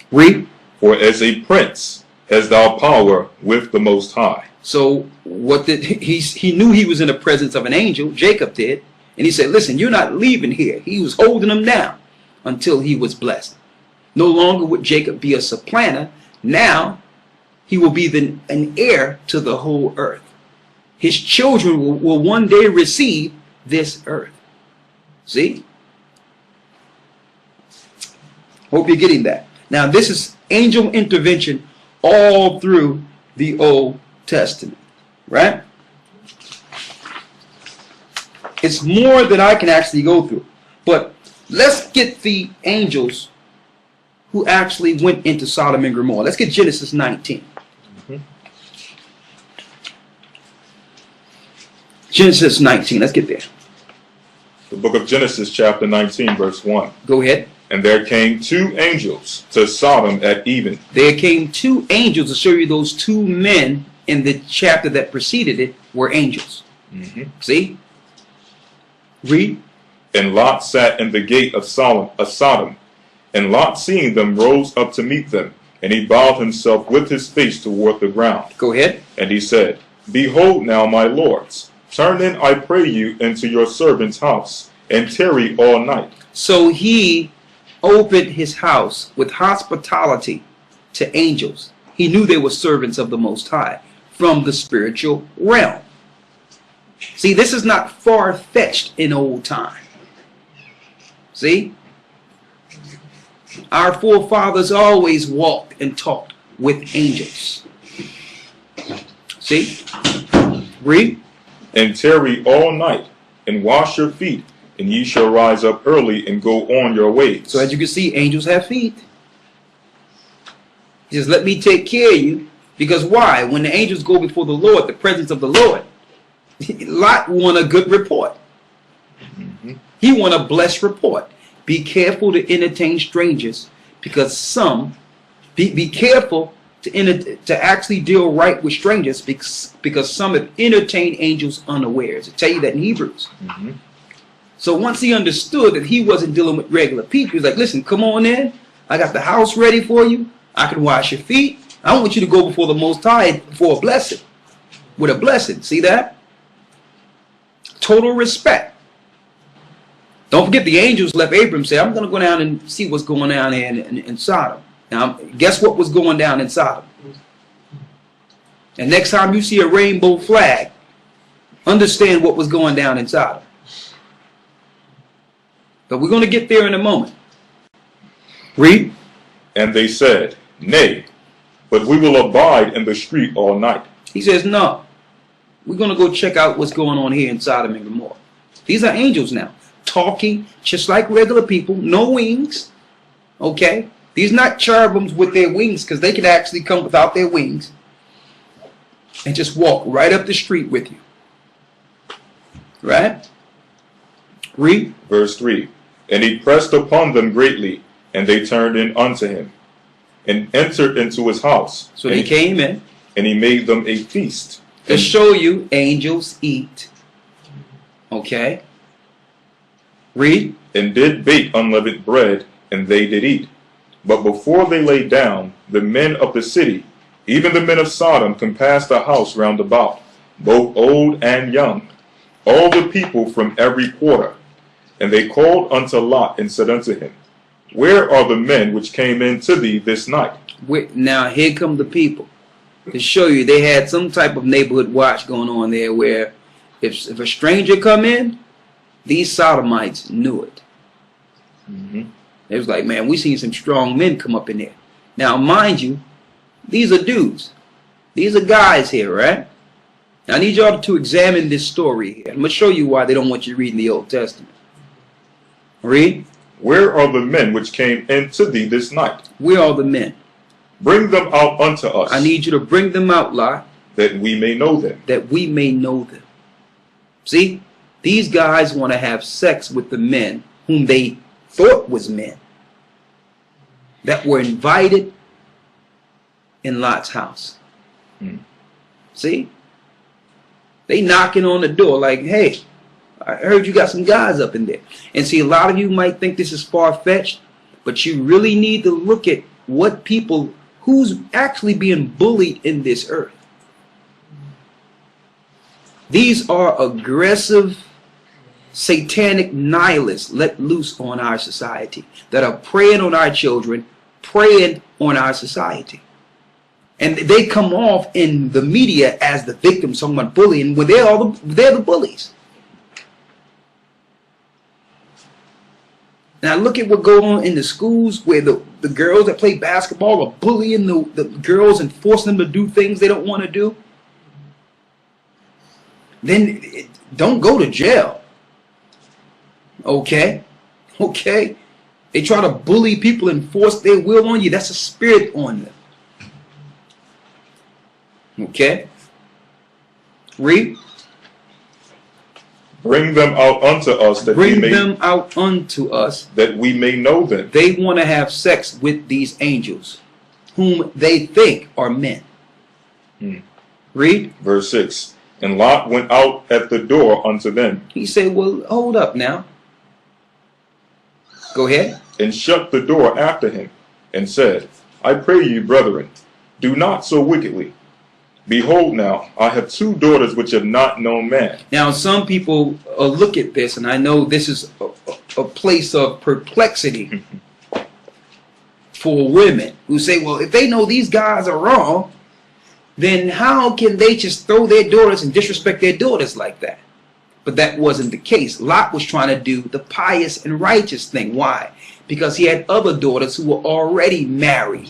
Read. For as a prince hast thou power with the Most High. So what did he knew he was in the presence of an angel, Jacob did, and he said, listen, you're not leaving here. He was holding him down until he was blessed. No longer would Jacob be a supplanter. Now he will be an heir to the whole earth. His children will one day receive this earth. See? Hope you're getting that. Now, this is angel intervention all through the Old Testament. Right? It's more than I can actually go through. But let's get the angels who actually went into Sodom and Gomorrah. Let's get Genesis 19. Mm-hmm. Genesis 19. Let's get there. The book of Genesis, chapter 19, verse 1. Go ahead. And there came two angels to Sodom at even. There came two angels to show you those two men in the chapter that preceded it were angels. Mm-hmm. See? Read. And Lot sat in the gate of Sodom. And Lot, seeing them, rose up to meet them. And he bowed himself with his face toward the ground. Go ahead. And he said, Behold now, my lords, turn in, I pray you, into your servant's house, and tarry all night. So he opened his house with hospitality to angels. He knew they were servants of the Most High from the spiritual realm. See, this is not far-fetched in old time. See? Our forefathers always walked and talked with angels. See? Read. And tarry all night, and wash your feet, and ye shall rise up early and go on your ways. So as you can see, angels have feet. He says, let me take care of you. Because why? When the angels go before the Lord, the presence of the Lord, Lot want a good report. Mm-hmm. He want a blessed report. Be careful to entertain strangers, because some, be careful to actually deal right with strangers, because some have entertained angels unawares. I tell you that in Hebrews. Mm-hmm. So once he understood that he wasn't dealing with regular people, he's like, listen, come on in. I got the house ready for you. I can wash your feet. I want you to go before the Most High for a blessing. With a blessing. See that? Total respect. Don't forget the angels left Abram, say, I'm going to go down and see what's going down here in Sodom. Now, guess what was going down in Sodom? And next time you see a rainbow flag, understand what was going down in Sodom. But we're going to get there in a moment. Read. And they said, Nay, but we will abide in the street all night. He says, no. We're going to go check out what's going on here in Sodom and Gomorrah. These are angels now, talking just like regular people, no wings. Okay? These are not cherubims with their wings, because they can actually come without their wings and just walk right up the street with you. Right? Read. Verse 3. And he pressed upon them greatly, and they turned in unto him, and entered into his house. So they came in. And he made them a feast. To show you, angels eat. Okay? Read. And did bake unleavened bread, and they did eat. But before they lay down, the men of the city, even the men of Sodom, compassed the house round about, both old and young, all the people from every quarter. And they called unto Lot, and said unto him, Where are the men which came in to thee this night? Now here come the people. To show you, they had some type of neighborhood watch going on there, where if a stranger come in, these Sodomites knew it. Mm-hmm. It was like, man, we seen some strong men come up in there. Now, mind you, these are dudes. These are guys here, right? Now, I need y'all to examine this story here. I'm going to show you why they don't want you reading the Old Testament. Read. Where are the men which came in to thee this night? Where are the men? Bring them out unto us. I need you to bring them out, Lot. That we may know them. That we may know them. See? These guys want to have sex with the men whom they thought was men, that were invited in Lot's house. See? They knocking on the door like, hey, I heard you got some guys up in there. And see, a lot of you might think this is far-fetched, but you really need to look at what people, who's actually being bullied in this earth. These are aggressive, satanic nihilists let loose on our society, that are preying on our children, preying on our society. And they come off in the media as the victims, talking about bullying, when they're the bullies. Now look at what goes on in the schools, where the girls that play basketball are bullying the girls and forcing them to do things they don't want to do. Then don't go to jail. Okay? Okay? They try to bully people and force their will on you. That's a spirit on them. Okay? Read. Bring them out unto us that Bring them out unto us that we may know them. They want to have sex with these angels, whom they think are men. Read. Verse 6. And Lot went out at the door unto them. He said, well, hold up now. Go ahead. And shut the door after him, and said, I pray you, brethren, do not so wickedly. Behold now, I have two daughters which have not known man. Now some people look at this, and I know this is a place of perplexity for women who say, well, if they know these guys are wrong, then how can they just throw their daughters and disrespect their daughters like that? But that wasn't the case. Lot was trying to do the pious and righteous thing. Why? Because he had other daughters who were already married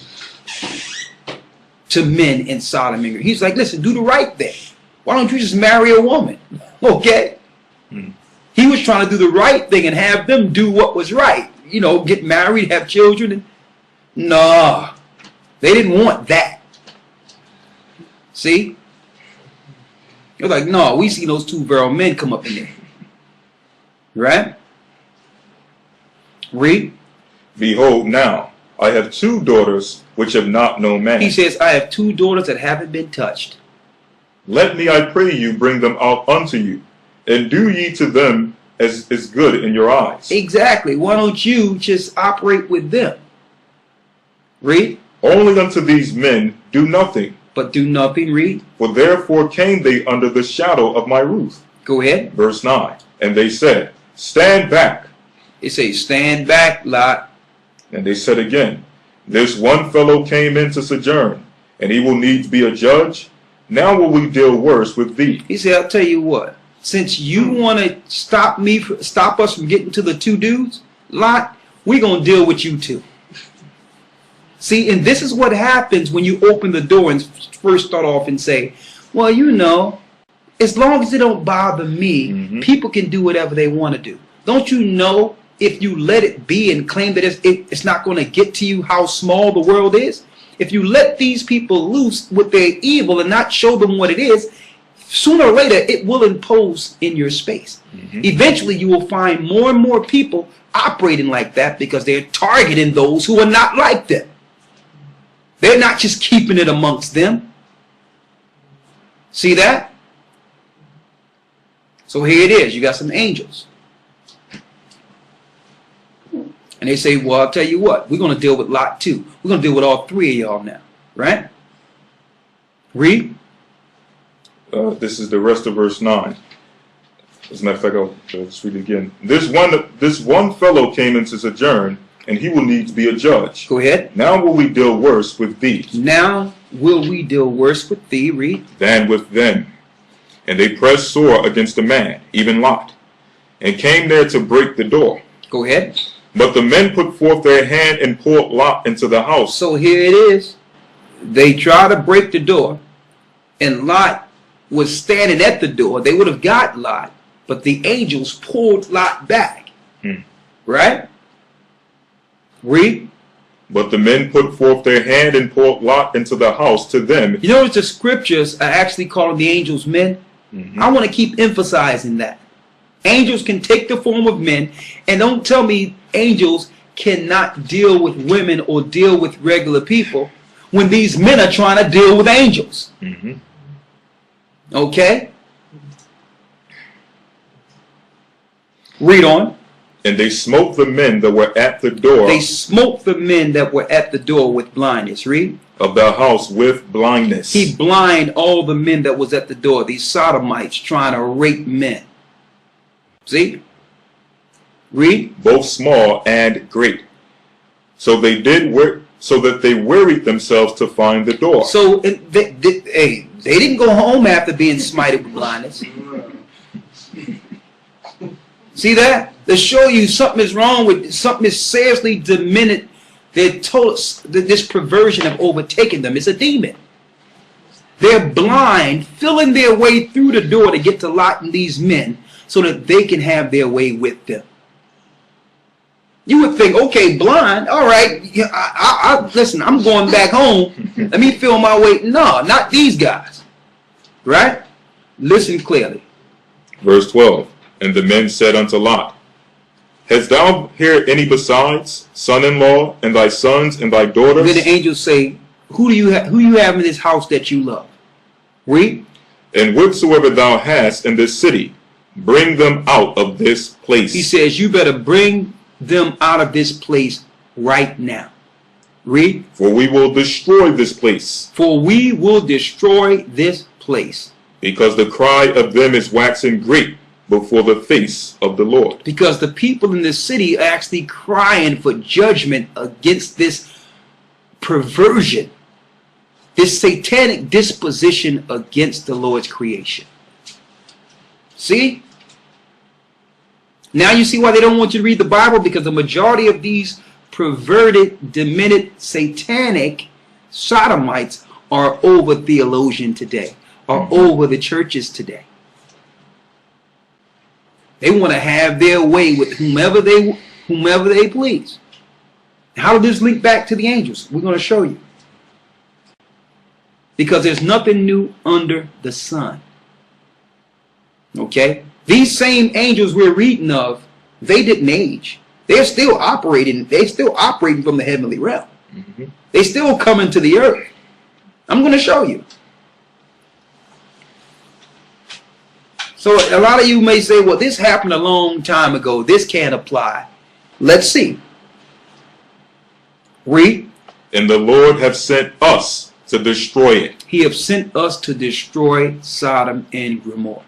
to men in Sodom and Gomorrah. He's like, listen, do the right thing. Why don't you just marry a woman? Okay? He was trying to do the right thing and have them do what was right. You know, get married, have children. And nah, they didn't want that. See? You're like, no, we see those two virile men come up in there. Right? Read. Behold now, I have 2 daughters which have not known man. He says, I have 2 daughters that haven't been touched. Let me, I pray you, bring them out unto you, and do ye to them as is good in your eyes. Exactly. Why don't you just operate with them? Read. Only unto these men do nothing. But do nothing. Read. For therefore came they under the shadow of my roof. Go ahead. Verse 9. And they said, Stand back. It says, stand back, Lot. And they said again, This one fellow came in to sojourn, and he will needs be a judge. Now will we deal worse with thee. He said, I'll tell you what. Since you want to stop us from getting to the 2 dudes, Lot, we're going to deal with you too. See, and this is what happens when you open the door and first start off and say, well, you know, as long as it don't bother me, people can do whatever they want to do. Don't you know if you let it be and claim that it's not going to get to you how small the world is? If you let these people loose with their evil and not show them what it is, sooner or later it will impose in your space. Eventually you will find more and more people operating like that because they're targeting those who are not like them. They're not just keeping it amongst them. See that? So here it is. You got some angels. And they say, well, I'll tell you what. We're going to deal with Lot too. We're going to deal with all 3 of y'all now. Right? Read. This is the rest of verse 9. As a matter of fact, I'll just read it again. This one fellow came into sojourn, and he will needs be a judge. Go ahead. Now will we deal worse with thee. Now will we deal worse with thee, read. Than with them. And they pressed sore against the man, even Lot, and came there to break the door. Go ahead. But the men put forth their hand and pulled Lot into the house. So here it is. They try to break the door, and Lot was standing at the door. They would have got Lot, but the angels pulled Lot back. Right? Read. But the men put forth their hand and pulled Lot into the house to them. You notice the scriptures are actually calling the angels men. I want to keep emphasizing that. Angels can take the form of men, and don't tell me angels cannot deal with women or deal with regular people when these men are trying to deal with angels. Okay? Read on. And they smote the men that were at the door. They smote the men that were at the door with blindness. Read. Of the house with blindness. He blind all the men that was at the door. These sodomites trying to rape men. See? Read. Both small and great. So they did work, so that they wearied themselves to find the door. So they didn't go home after being smited with blindness. See that? To show you something is wrong with something is seriously diminished. They're told this perversion have overtaken them. It's a demon. They're blind, feeling their way through the door to get to Lot and these men so that they can have their way with them. You would think, okay, blind, all right, listen, I'm going back home. Let me feel my way. No, not these guys. Right? Listen clearly. Verse 12. And the men said unto Lot, Hast thou here any besides, son-in-law, and thy sons, and thy daughters? Then the angels say, who you have in this house that you love? Read. And whatsoever thou hast in this city, bring them out of this place. He says, you better bring them out of this place right now. Read. For we will destroy this place. For we will destroy this place. Because the cry of them is waxing great before the face of the Lord. Because the people in the city are actually crying for judgment against this perversion, this satanic disposition against the Lord's creation. See? Now you see why they don't want you to read the Bible, because the majority of these perverted, demented, satanic sodomites are over theologian today, are over the churches today. They want to have their way with whomever they please. How does this link back to the angels? We're going to show you. Because there's nothing new under the sun. Okay? These same angels we're reading of, they didn't age. They're still operating. They're still operating from the heavenly realm. Mm-hmm. They still coming to the earth. I'm going to show you. So a lot of you may say, well, this happened a long time ago. This can't apply. Let's see. Read. And the Lord have sent us to destroy it. He have sent us to destroy Sodom and Gomorrah.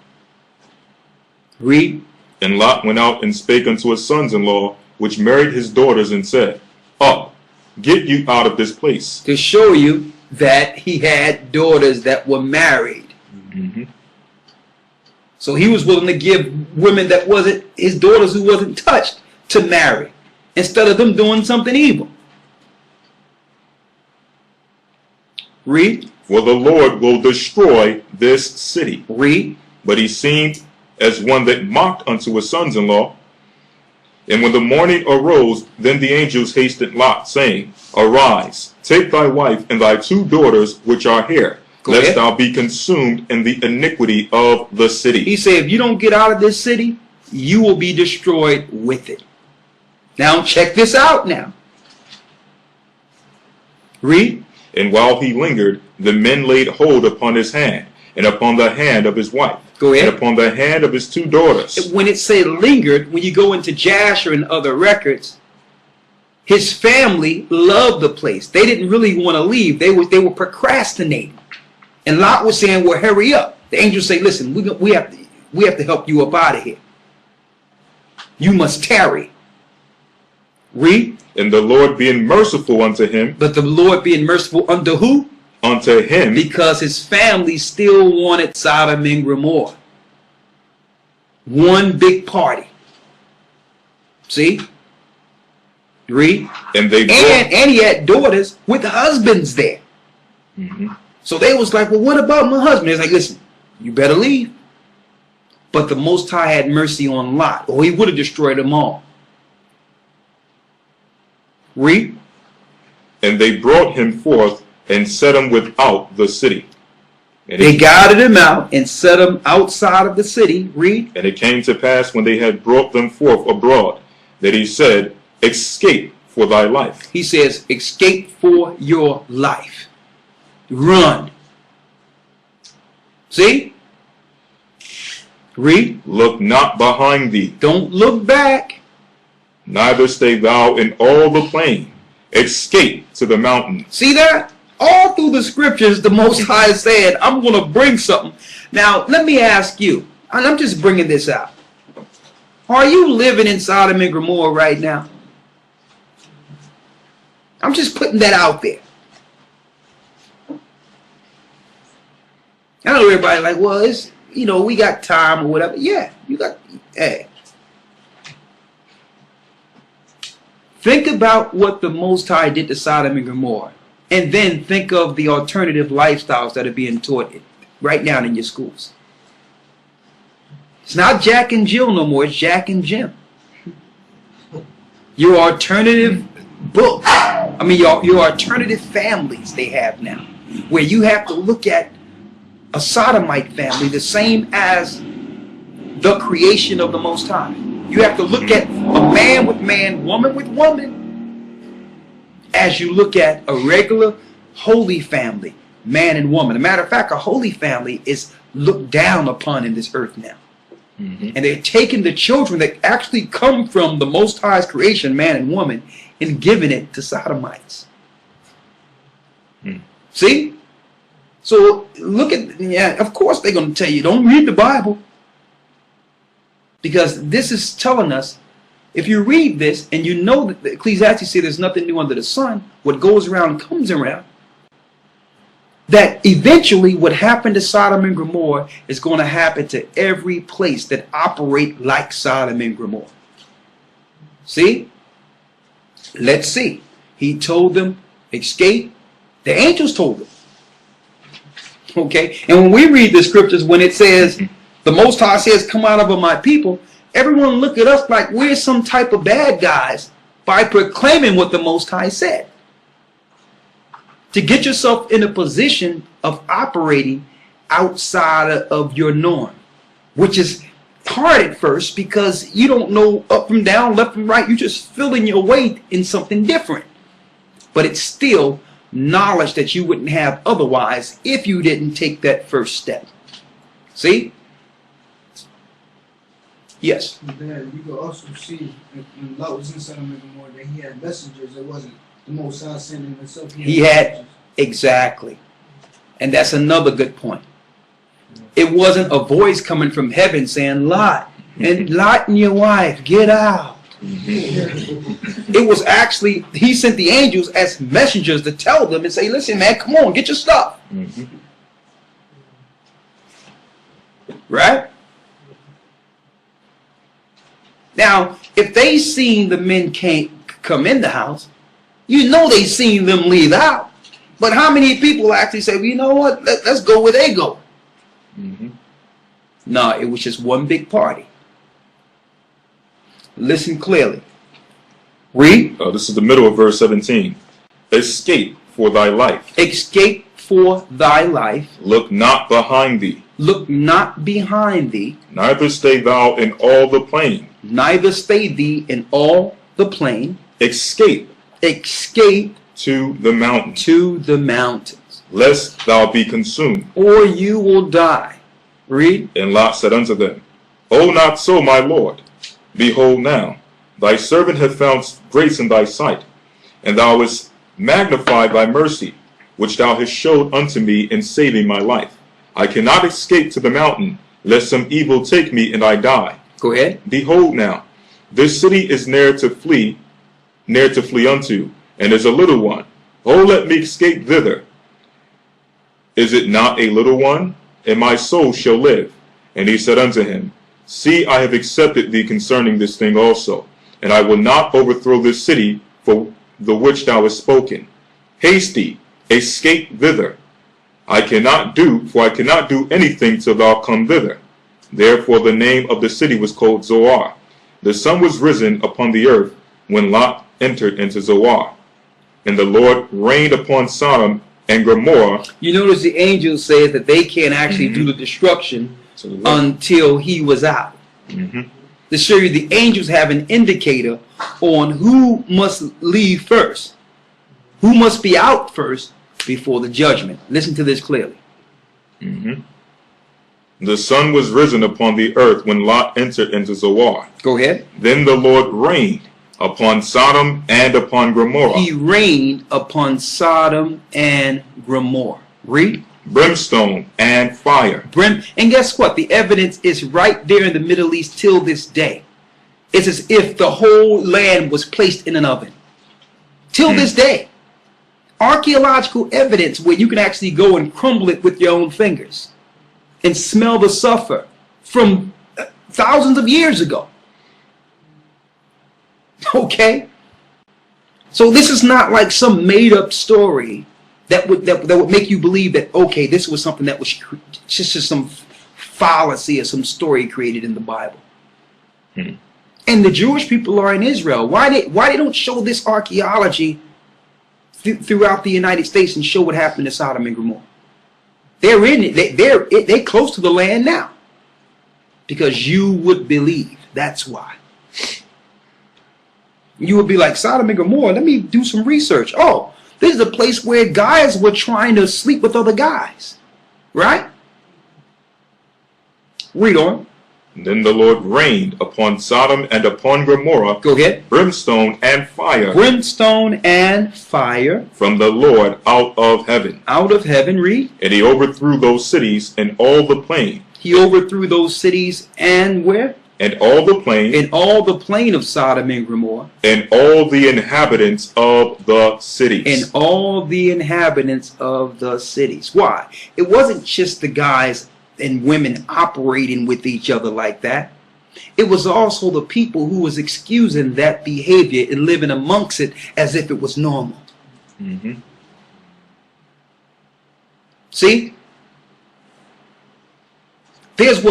Read. And Lot went out and spake unto his sons-in-law, which married his daughters, and said, Up, get you out of this place. To show you that he had daughters that were married. Mm-hmm. So he was willing to give women that wasn't his daughters who wasn't touched to marry, instead of them doing something evil. Read. For the Lord will destroy this city. Read. But he seemed as one that mocked unto his sons-in-law. And when the morning arose, then the angels hastened Lot, saying, Arise, take thy wife and thy 2 daughters which are here, lest thou be consumed in the iniquity of the city. He said, if you don't get out of this city, you will be destroyed with it. Now check this out now. Read. And while he lingered, the men laid hold upon his hand, and upon the hand of his wife, Go ahead. and upon the hand of his 2 daughters. When it say lingered, when you go into Jasher and other records, his family loved the place. They didn't really want to leave. They were procrastinating. And Lot was saying, well, hurry up. The angels say, listen, we have to help you up out of here. You must tarry. Read. And the Lord being merciful unto him. But the Lord being merciful unto who? Unto him. Because his family still wanted Sodom and Gomorrah. One big party. See? Read. And they and he had daughters with husbands there. Mm-hmm. So they was like, well, what about my husband? He's like, listen, you better leave. But the Most High had mercy on Lot, or he would have destroyed them all. Read. And they brought him forth and set him without the city. And they guided him out and set him outside of the city. Read. And it came to pass when they had brought them forth abroad, that he said, Escape for thy life. He says, escape for your life. Run. See? Read. Look not behind thee. Don't look back. Neither stay thou in all the plain. Escape to the mountain. See that? All through the scriptures, the Most High said, I'm going to bring something. Now, let me ask you, and I'm just bringing this out. Are you living in Sodom and Gomorrah right now? I'm just putting that out there. I know everybody like, well, it's, you know, we got time or whatever. Yeah, you got, hey. Think about what the Most High did to Sodom and Gomorrah. And then think of the alternative lifestyles that are being taught right now in your schools. It's not Jack and Jill no more. It's Jack and Jim. Your alternative books. I mean, your alternative families they have now. Where you have to look at a sodomite family the same as the creation of the Most High. You have to look at a man with man, woman with woman, as you look at a regular holy family, man and woman. As a matter of fact, a holy family is looked down upon in this earth now. Mm-hmm. And they're taking the children that actually come from the Most High's creation, man and woman, and giving it to sodomites. See? So look at, yeah, of course they're going to tell you, don't read the Bible. Because this is telling us, if you read this and you know that the Ecclesiastes says there's nothing new under the sun, what goes around comes around, that eventually what happened to Sodom and Gomorrah is going to happen to every place that operate like Sodom and Gomorrah. See? Let's see. He told them, escape. The angels told them. Okay? And when we read the scriptures, when it says, the Most High says, come out of my people, everyone look at us like we're some type of bad guys by proclaiming what the Most High said. To get yourself in a position of operating outside of your norm, which is hard at first because you don't know up from down, left from right. You're just feeling your way in something different. But it's still knowledge that you wouldn't have otherwise if you didn't take that first step. See? Yes. Dad, you could also see when Lot was in Sodom and Gomorrah that he had messengers. It wasn't the Most High sending himself. He had, exactly. And that's another good point. It wasn't a voice coming from heaven saying, Lot, and Lot and your wife, get out. It was actually, he sent the angels as messengers to tell them and say, listen, man, come on, get your stuff. Right? Now, if they seen the men can't come in the house, you know they seen them leave out. But how many people actually say, well, you know what, let's go where they go? No, it was just one big party. Listen clearly. Read. This is the middle of verse 17. Escape for thy life. Escape for thy life. Look not behind thee. Look not behind thee. Neither stay thou in all the plain. Neither stay thee in all the plain. Escape. Escape To the mountain. to the mountains. Lest thou be consumed. Or you will die. Read. And Lot said unto them, O not so, my Lord. Behold now, thy servant hath found grace in thy sight, and thou hast magnified thy mercy, which thou hast showed unto me in saving my life. I cannot escape to the mountain, lest some evil take me and I die. Go ahead. Behold now, this city is near to flee unto, and is a little one. Oh, let me escape thither. Is it not a little one? And my soul shall live. And he said unto him, See, I have accepted thee concerning this thing also, and I will not overthrow this city for the which thou hast spoken. Haste thee, escape thither. I cannot do anything till thou come thither. Therefore the name of the city was called Zoar. The sun was risen upon the earth when Lot entered into Zoar. And the Lord rained upon Sodom and Gomorrah. You notice the angel said that they can't actually do the destruction until he was out. To show you the angels have an indicator on who must leave first, who must be out first before the judgment. Listen to this clearly. The sun was risen upon the earth when Lot entered into Zoar. Go ahead. Then the Lord rained upon Sodom and upon Gomorrah. He rained upon Sodom and Gomorrah. Read. Brimstone and fire. And guess what? The evidence is right there in the Middle East till this day. It's as if the whole land was placed in an oven. Till this day. Archaeological evidence where you can actually go and crumble it with your own fingers and smell the sulfur from thousands of years ago. Okay? So this is not like some made-up story that would make you believe that, okay, this was something that was just some fallacy or some story created in the Bible. And the Jewish people are in Israel. Why they don't show this archaeology throughout the United States and show what happened to Sodom and Gomorrah? They're in it. They're close to the land now. Because you would believe. That's why. You would be like, Sodom and Gomorrah, let me do some research. Oh, this is a place where guys were trying to sleep with other guys. Right? Read on. Then the Lord rained upon Sodom and upon Gomorrah. Go ahead. Brimstone and fire. Brimstone and fire. From the Lord out of heaven. Out of heaven, read. And he overthrew those cities and all the plain. He overthrew those cities and where? And all the plain. And all the plain of Sodom and Gomorrah. And all the inhabitants of the cities. And all the inhabitants of the cities. Why? It wasn't just the guys and women operating with each other like that. It was also the people who was excusing that behavior and living amongst it as if it was normal. See? There's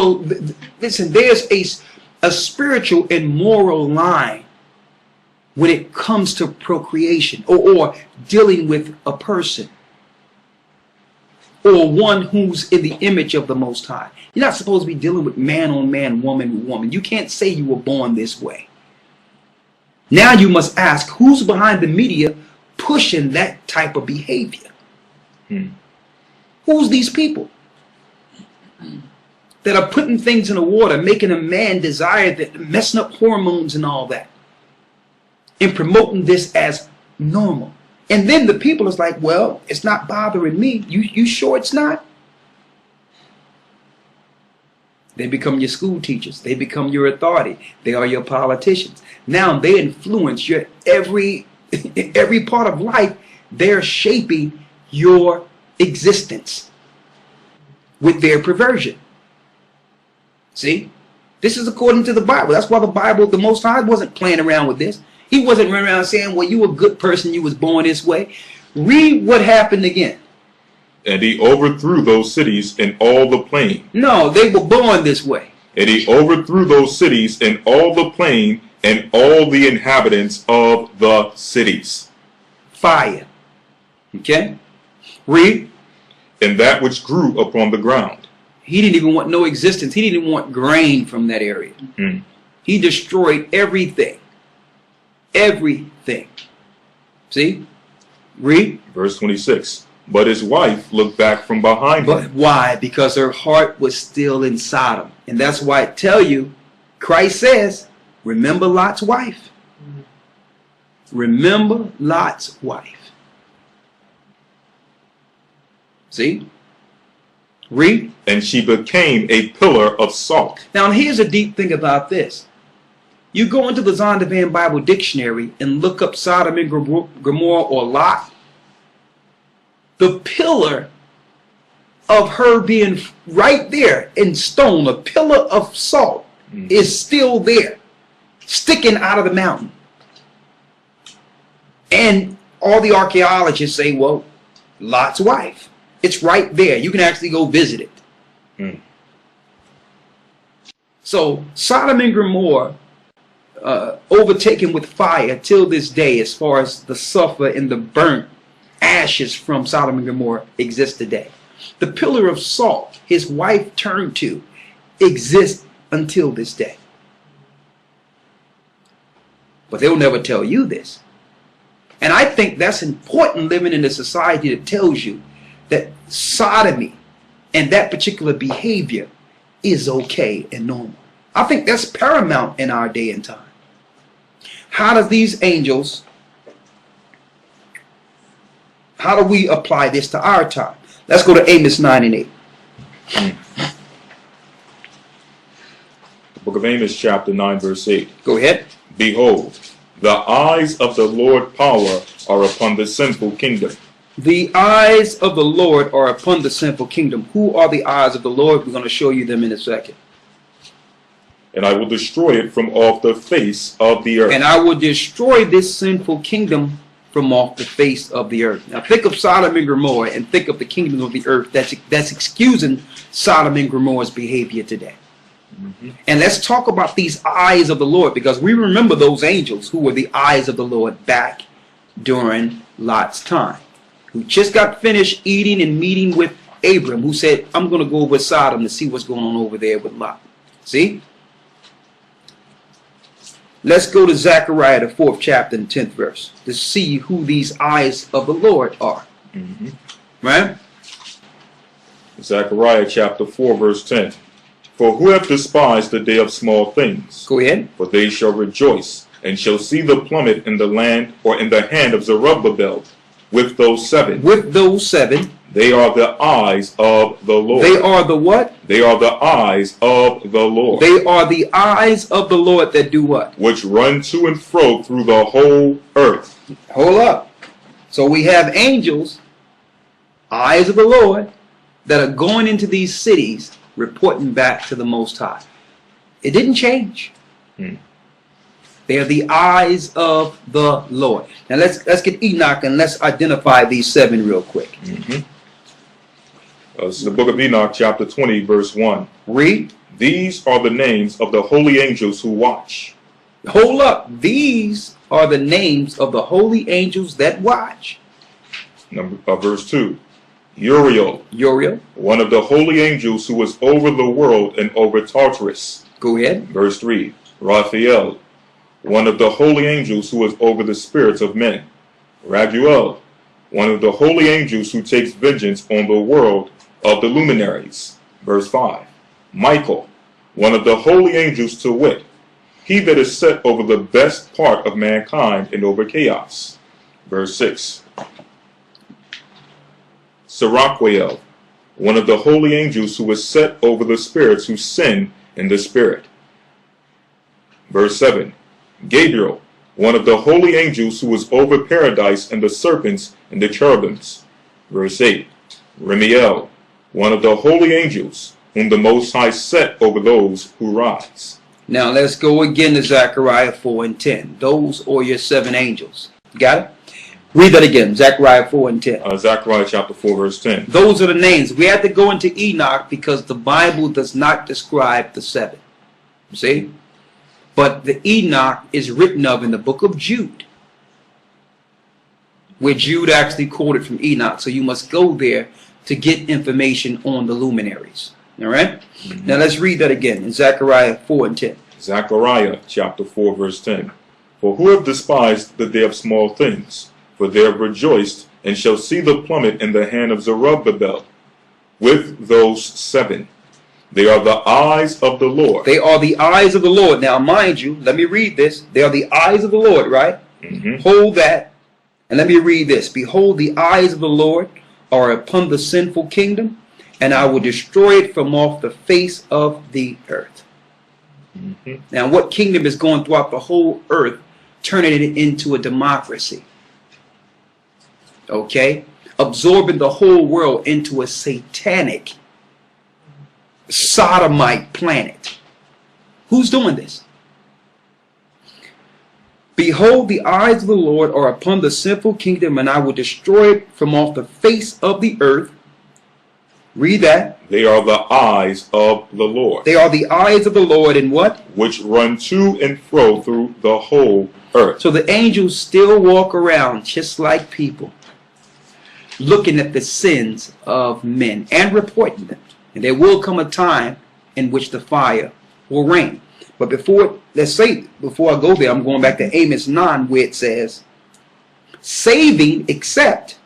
a spiritual and moral line when it comes to procreation or dealing with a person. or one who's in the image of the Most High. You're not supposed to be dealing with man on man, woman with woman. You can't say you were born this way. Now you must ask, who's behind the media pushing that type of behavior? Who's these people that are putting things in the water, making a man desire that, messing up hormones and all that, and promoting this as normal? And then the people is like, well, it's not bothering me. You sure it's not? They become your school teachers. They become your authority. They are your politicians. Now they influence your every part of life. They're shaping your existence with their perversion. See? This is according to the Bible. That's why the Bible, the Most High, wasn't playing around with this. He wasn't running around saying, well, you a good person, you was born this way. Read what happened again. And he overthrew those cities in all the plain. No, they were born this way. And he overthrew those cities in all the plain and all the inhabitants of the cities. Fire. Okay? Read. And that which grew upon the ground. He didn't even want no existence. He didn't even want grain from that area. He destroyed everything. Everything. See? Read. Verse 26. But his wife looked back from behind him. But why? Because her heart was still in Sodom. And that's why I tell you, Christ says, remember Lot's wife. Remember Lot's wife. See? Read. And she became a pillar of salt. Now here's a deep thing about this. You go into the Zondervan Bible Dictionary and look up Sodom and Gomorrah or Lot. The pillar of her being right there in stone, a pillar of salt, is still there, sticking out of the mountain. And all the archaeologists say, well, Lot's wife. It's right there. You can actually go visit it. So Sodom and Gomorrah overtaken with fire till this day, as far as the sulfur and the burnt ashes from Sodom and Gomorrah exist today. The pillar of salt his wife turned to exists until this day. But they'll never tell you this. And I think that's important, living in a society that tells you that sodomy and that particular behavior is okay and normal. I think that's paramount in our day and time. How does these angels, how do we apply this to our time? Let's go to Amos 9 and 8. The book of Amos chapter 9 verse 8. Go ahead. Behold, the eyes of the Lord power are upon the sinful kingdom. The eyes of the Lord are upon the sinful kingdom. Who are the eyes of the Lord? We're going to show you them in a second. And I will destroy it from off the face of the earth. And I will destroy this sinful kingdom from off the face of the earth. Now think of Sodom and Gomorrah and think of the kingdom of the earth that's excusing Sodom and Gomorrah's behavior today. And let's talk about these eyes of the Lord, because we remember those angels who were the eyes of the Lord back during Lot's time, who just got finished eating and meeting with Abram, who said, I'm going to go over Sodom to see what's going on over there with Lot. See? Let's go to Zechariah, the 4th chapter and 10th verse, to see who these eyes of the Lord are. Right? Zechariah chapter 4 verse 10. For who have despised the day of small things? Go ahead. For they shall rejoice, and shall see the plummet in the land, or in the hand of Zerubbabel, with those seven. With those seven. They are the eyes of the Lord. They are the what? They are the eyes of the Lord. They are the eyes of the Lord that do what? Which run to and fro through the whole earth. Hold up. So we have angels, eyes of the Lord, that are going into these cities, reporting back to the Most High. It didn't change. They are the eyes of the Lord. Now let's get Enoch and let's identify these seven real quick. This is the book of Enoch, chapter 20, verse 1. Read. These are the names of the holy angels who watch. Hold up. These are the names of the holy angels that watch. Verse 2. Uriel, Uriel. one of the holy angels who was over the world and over Tartarus. Go ahead. Verse 3. Raphael, one of the holy angels who was over the spirits of men. Raguel, one of the holy angels who takes vengeance on the world of the luminaries. Verse 5. Michael, one of the holy angels, to wit, he that is set over the best part of mankind and over chaos. Verse 6. Serachiel, one of the holy angels who was set over the spirits who sin in the spirit. Verse 7. Gabriel, one of the holy angels who was over paradise and the serpents and the cherubims. Verse 8. Remiel, one of the holy angels, whom the Most High set over those who rise. Now let's go again to Zechariah 4 and 10. Those are your 7 angels. Got it? Read that again. Zechariah 4 and 10. Zechariah chapter 4 verse 10. Those are the names. We had to go into Enoch because the Bible does not describe the 7. You see? But the Enoch is written of in the book of Jude, where Jude actually quoted from Enoch. So you must go there to get information on the luminaries. All right? Now let's read that again in Zechariah 4 and 10. Zechariah chapter 4 verse 10. For who have despised the day of small things? For they have rejoiced, and shall see the plummet in the hand of Zerubbabel with those 7. They are the eyes of the Lord. They are the eyes of the Lord. Now mind you, let me read this. They are the eyes of the Lord, right? Hold that. And let me read this. Behold, the eyes of the Lord are upon the sinful kingdom, and I will destroy it from off the face of the earth. Now what kingdom is going throughout the whole earth, turning it into a democracy? Okay? Absorbing the whole world into a satanic, sodomite planet. Who's doing this? Behold, the eyes of the Lord are upon the sinful kingdom, and I will destroy it from off the face of the earth. Read that. They are the eyes of the Lord. They are the eyes of the Lord, and what? Which run to and fro through the whole earth. So the angels still walk around just like people, looking at the sins of men and reporting them. And there will come a time in which the fire will rain. But before I go there, I'm going back to Amos 9, where it says, saving, except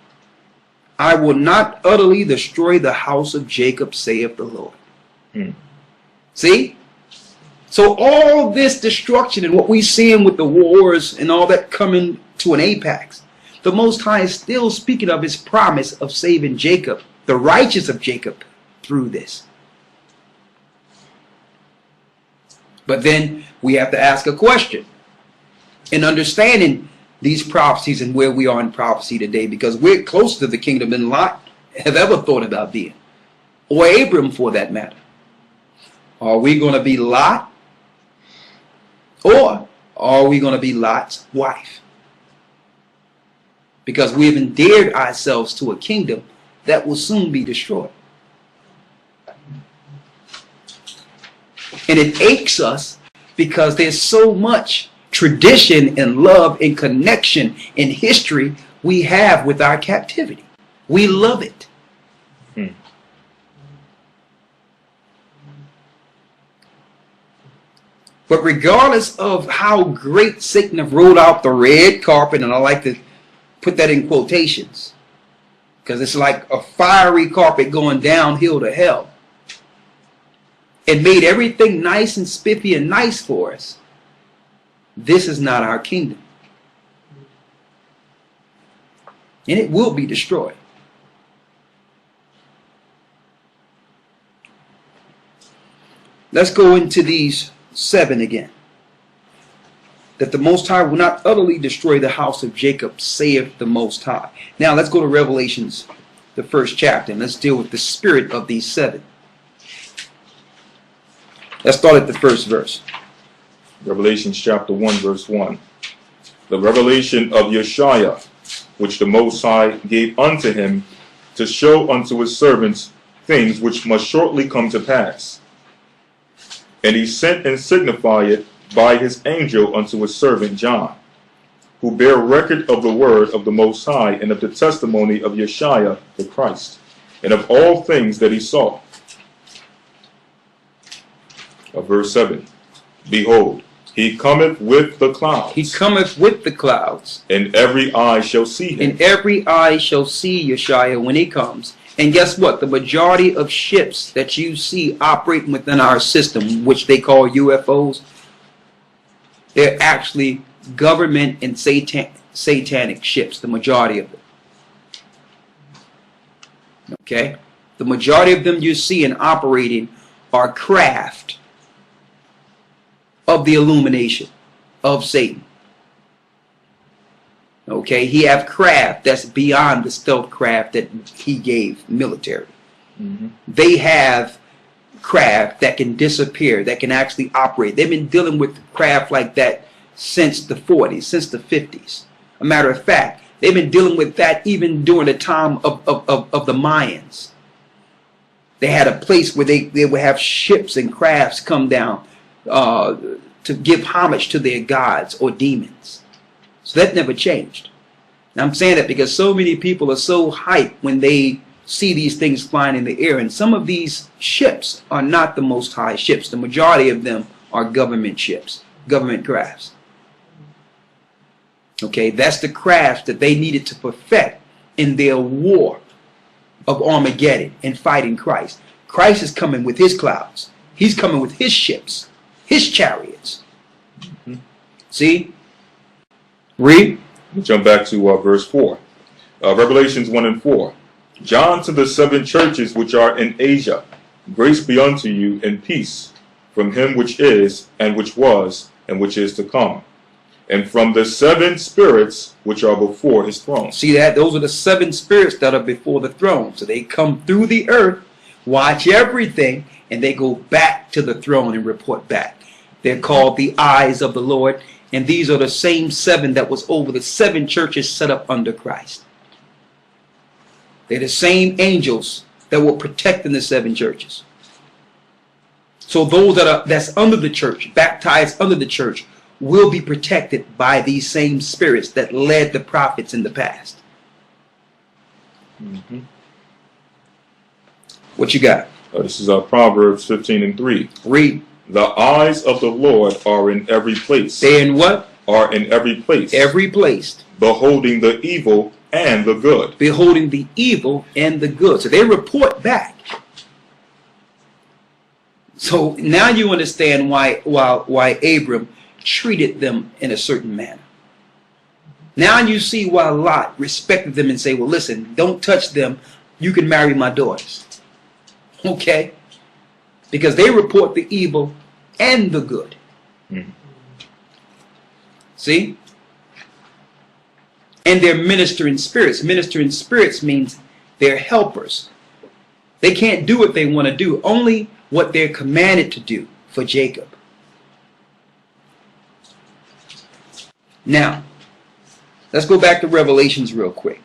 I will not utterly destroy the house of Jacob, saith the Lord. See? So all this destruction and what we seeing with the wars and all that coming to an apex, the Most High is still speaking of his promise of saving Jacob, the righteous of Jacob, through this. But then we have to ask a question in understanding these prophecies and where we are in prophecy today, because we're closer to the kingdom than Lot have ever thought about being, or Abram for that matter. Are we going to be Lot, or are we going to be Lot's wife? Because we have endeared ourselves to a kingdom that will soon be destroyed. And it aches us because there's so much tradition and love and connection and history we have with our captivity. We love it. But regardless of how great Satan have rolled out the red carpet, and I like to put that in quotations, because it's like a fiery carpet going downhill to hell, and made everything nice and spiffy and nice for us, this is not our kingdom. And it will be destroyed. Let's go into these 7 again. That the Most High will not utterly destroy the house of Jacob, saith the Most High. Now let's go to Revelations, the 1st chapter, and let's deal with the spirit of these 7. Let's start at the 1st verse. Revelation chapter 1 verse 1. The revelation of Yeshua, which the Most High gave unto him, to show unto his servants things which must shortly come to pass. And he sent and signified it by his angel unto his servant John, who bare record of the word of the Most High and of the testimony of Yeshua the Christ, and of all things that he saw. Verse 7. Behold, he cometh with the clouds. He cometh with the clouds. And every eye shall see him. And every eye shall see Yeshua when he comes. And guess what? The majority of ships that you see operating within our system, which they call UFOs, they're actually government and satanic ships, the majority of them. Okay? The majority of them you see and operating are craft of the illumination of Satan. Okay, he have craft that's beyond the stealth craft that he gave military. They have craft that can disappear, that can actually operate. They've been dealing with craft like that since the 40s, since the 50s. A matter of fact, they've been dealing with that even during the time of the Mayans. They had a place where they would have ships and crafts come down to give homage to their gods or demons. So that never changed. And I'm saying that because so many people are so hyped when they see these things flying in the air. And some of these ships are not the most high ships. The majority of them are government ships, government crafts. Okay, that's the craft that they needed to perfect in their war of Armageddon and fighting Christ. Christ is coming with his clouds. He's coming with his ships, his chariots. See? Read. Jump back to verse 4. Revelations 1 and 4. John to the 7 churches which are in Asia, grace be unto you and peace from him which is, and which was, and which is to come, and from the 7 spirits which are before his throne. See that? Those are the 7 spirits that are before the throne. So they come through the earth, watch everything, and they go back to the throne and report back. They're called the eyes of the Lord. And these are the same 7 that was over the 7 churches set up under Christ. They're the same angels that were protecting the 7 churches. So those that's under the church, baptized under the church, will be protected by these same spirits that led the prophets in the past. What you got? This is Proverbs 15 and 3. Read. The eyes of the Lord are in every place. They're in what? Are in every place. Every place. Beholding the evil and the good. Beholding the evil and the good. So they report back. So now you understand why Abram treated them in a certain manner. Now you see why Lot respected them and say, well, listen, don't touch them. You can marry my daughters. Okay? Because they report the evil and the good. See? And they're ministering spirits. Ministering spirits means they're helpers. They can't do what they want to do, only what they're commanded to do for Jacob. Now, let's go back to Revelations real quick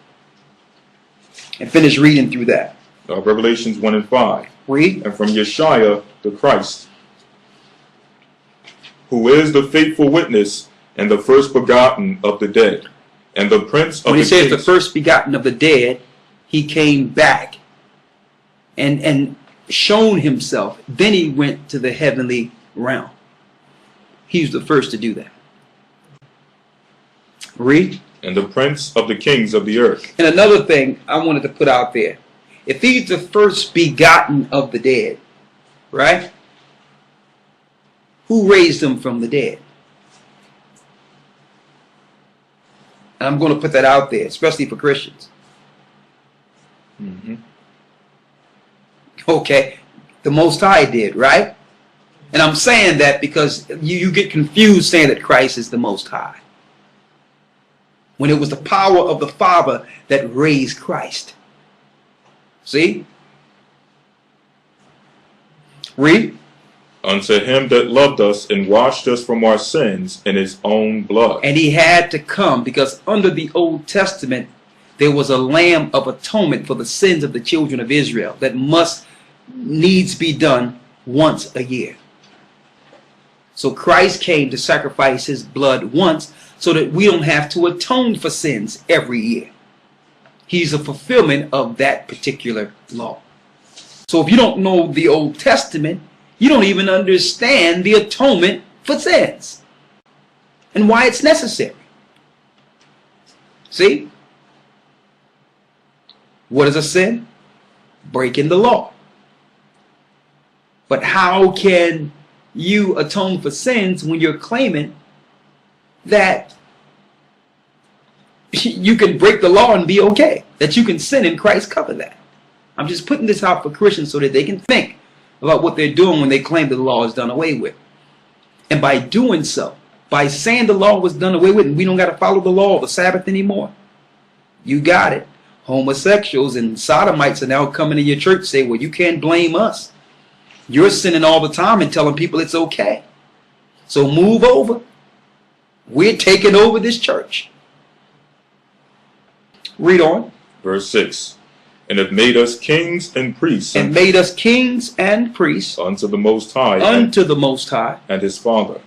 and finish reading through that. Revelations 1 and 5. Read. And from Yeshua the Christ, who is the faithful witness and the first begotten of the dead, and the prince of the kings. When he says the first begotten of the dead, he came back and shown himself. Then he went to the heavenly realm. He's the first to do that. Read. And the prince of the kings of the earth. And another thing I wanted to put out there. If he's the first begotten of the dead, right? Who raised him from the dead? And I'm going to put that out there, especially for Christians. Okay, the Most High did, right? And I'm saying that because you get confused saying that Christ is the Most High, when it was the power of the Father that raised Christ. See? Read. Unto him that loved us and washed us from our sins in his own blood. And he had to come because under the Old Testament there was a lamb of atonement for the sins of the children of Israel that must needs be done once a year. So Christ came to sacrifice his blood once so that we don't have to atone for sins every year. He's a fulfillment of that particular law. So if you don't know the Old Testament, you don't even understand the atonement for sins and why it's necessary. See? What is a sin? Breaking the law. But how can you atone for sins when you're claiming that you can break the law and be okay, that you can sin and Christ cover that? I'm just putting this out for Christians so that they can think about what they're doing when they claim that the law is done away with. And by doing so, by saying the law was done away with and we don't got to follow the law of the Sabbath anymore, you got it. Homosexuals and sodomites are now coming to your church and say, well, you can't blame us. You're sinning all the time and telling people it's okay. So move over. We're taking over this church. Read on. Verse 6. And have made us kings and priests. And made us kings and priests. Unto the Most High. Unto the Most High. And his Father.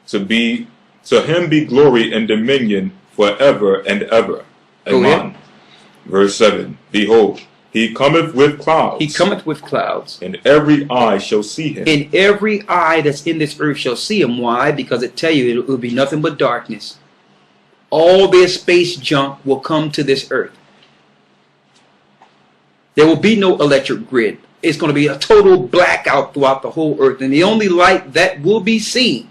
To him be glory and dominion forever and ever. Amen. Verse 7. Behold, he cometh with clouds. He cometh with clouds. And every eye shall see him. And every eye that's in this earth shall see him. Why? Because it tell you it will be nothing but darkness. All their space junk will come to this earth. There will be no electric grid. It's going to be a total blackout throughout the whole earth. And the only light that will be seen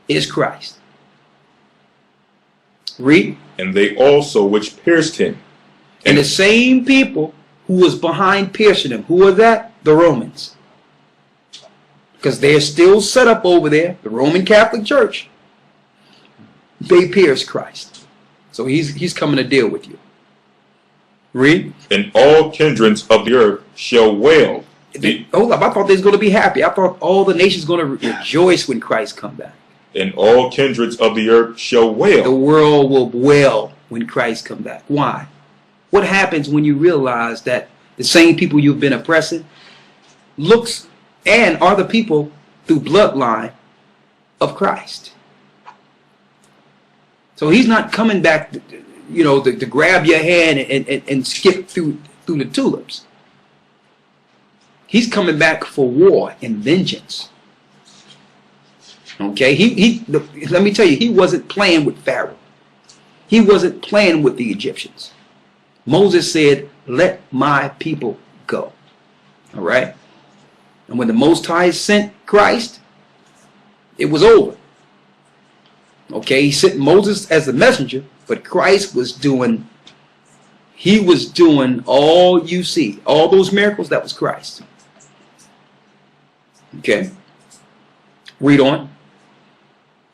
is Christ. Read. And they also which pierced him. And the same people who was behind piercing him. Who are that? The Romans. Because they're still set up over there. The Roman Catholic Church. They pierced Christ. So he's coming to deal with you. Read. And all kindreds of the earth shall wail. Hold up, I thought they was going to be happy. I thought all the nations going to rejoice when Christ come back. And all kindreds of the earth shall wail. The world will wail when Christ come back. Why? What happens when you realize that the same people you've been oppressing looks and are the people through bloodline of Christ? So he's not coming back, to grab your hand and skip through the tulips. He's coming back for war and vengeance. Okay, let me tell you, he wasn't playing with Pharaoh. He wasn't playing with the Egyptians. Moses said, let my people go. All right. And when the Most High sent Christ, it was over. Okay, he sent Moses as the messenger, but Christ was doing, all you see, all those miracles, that was Christ. Okay. Read on.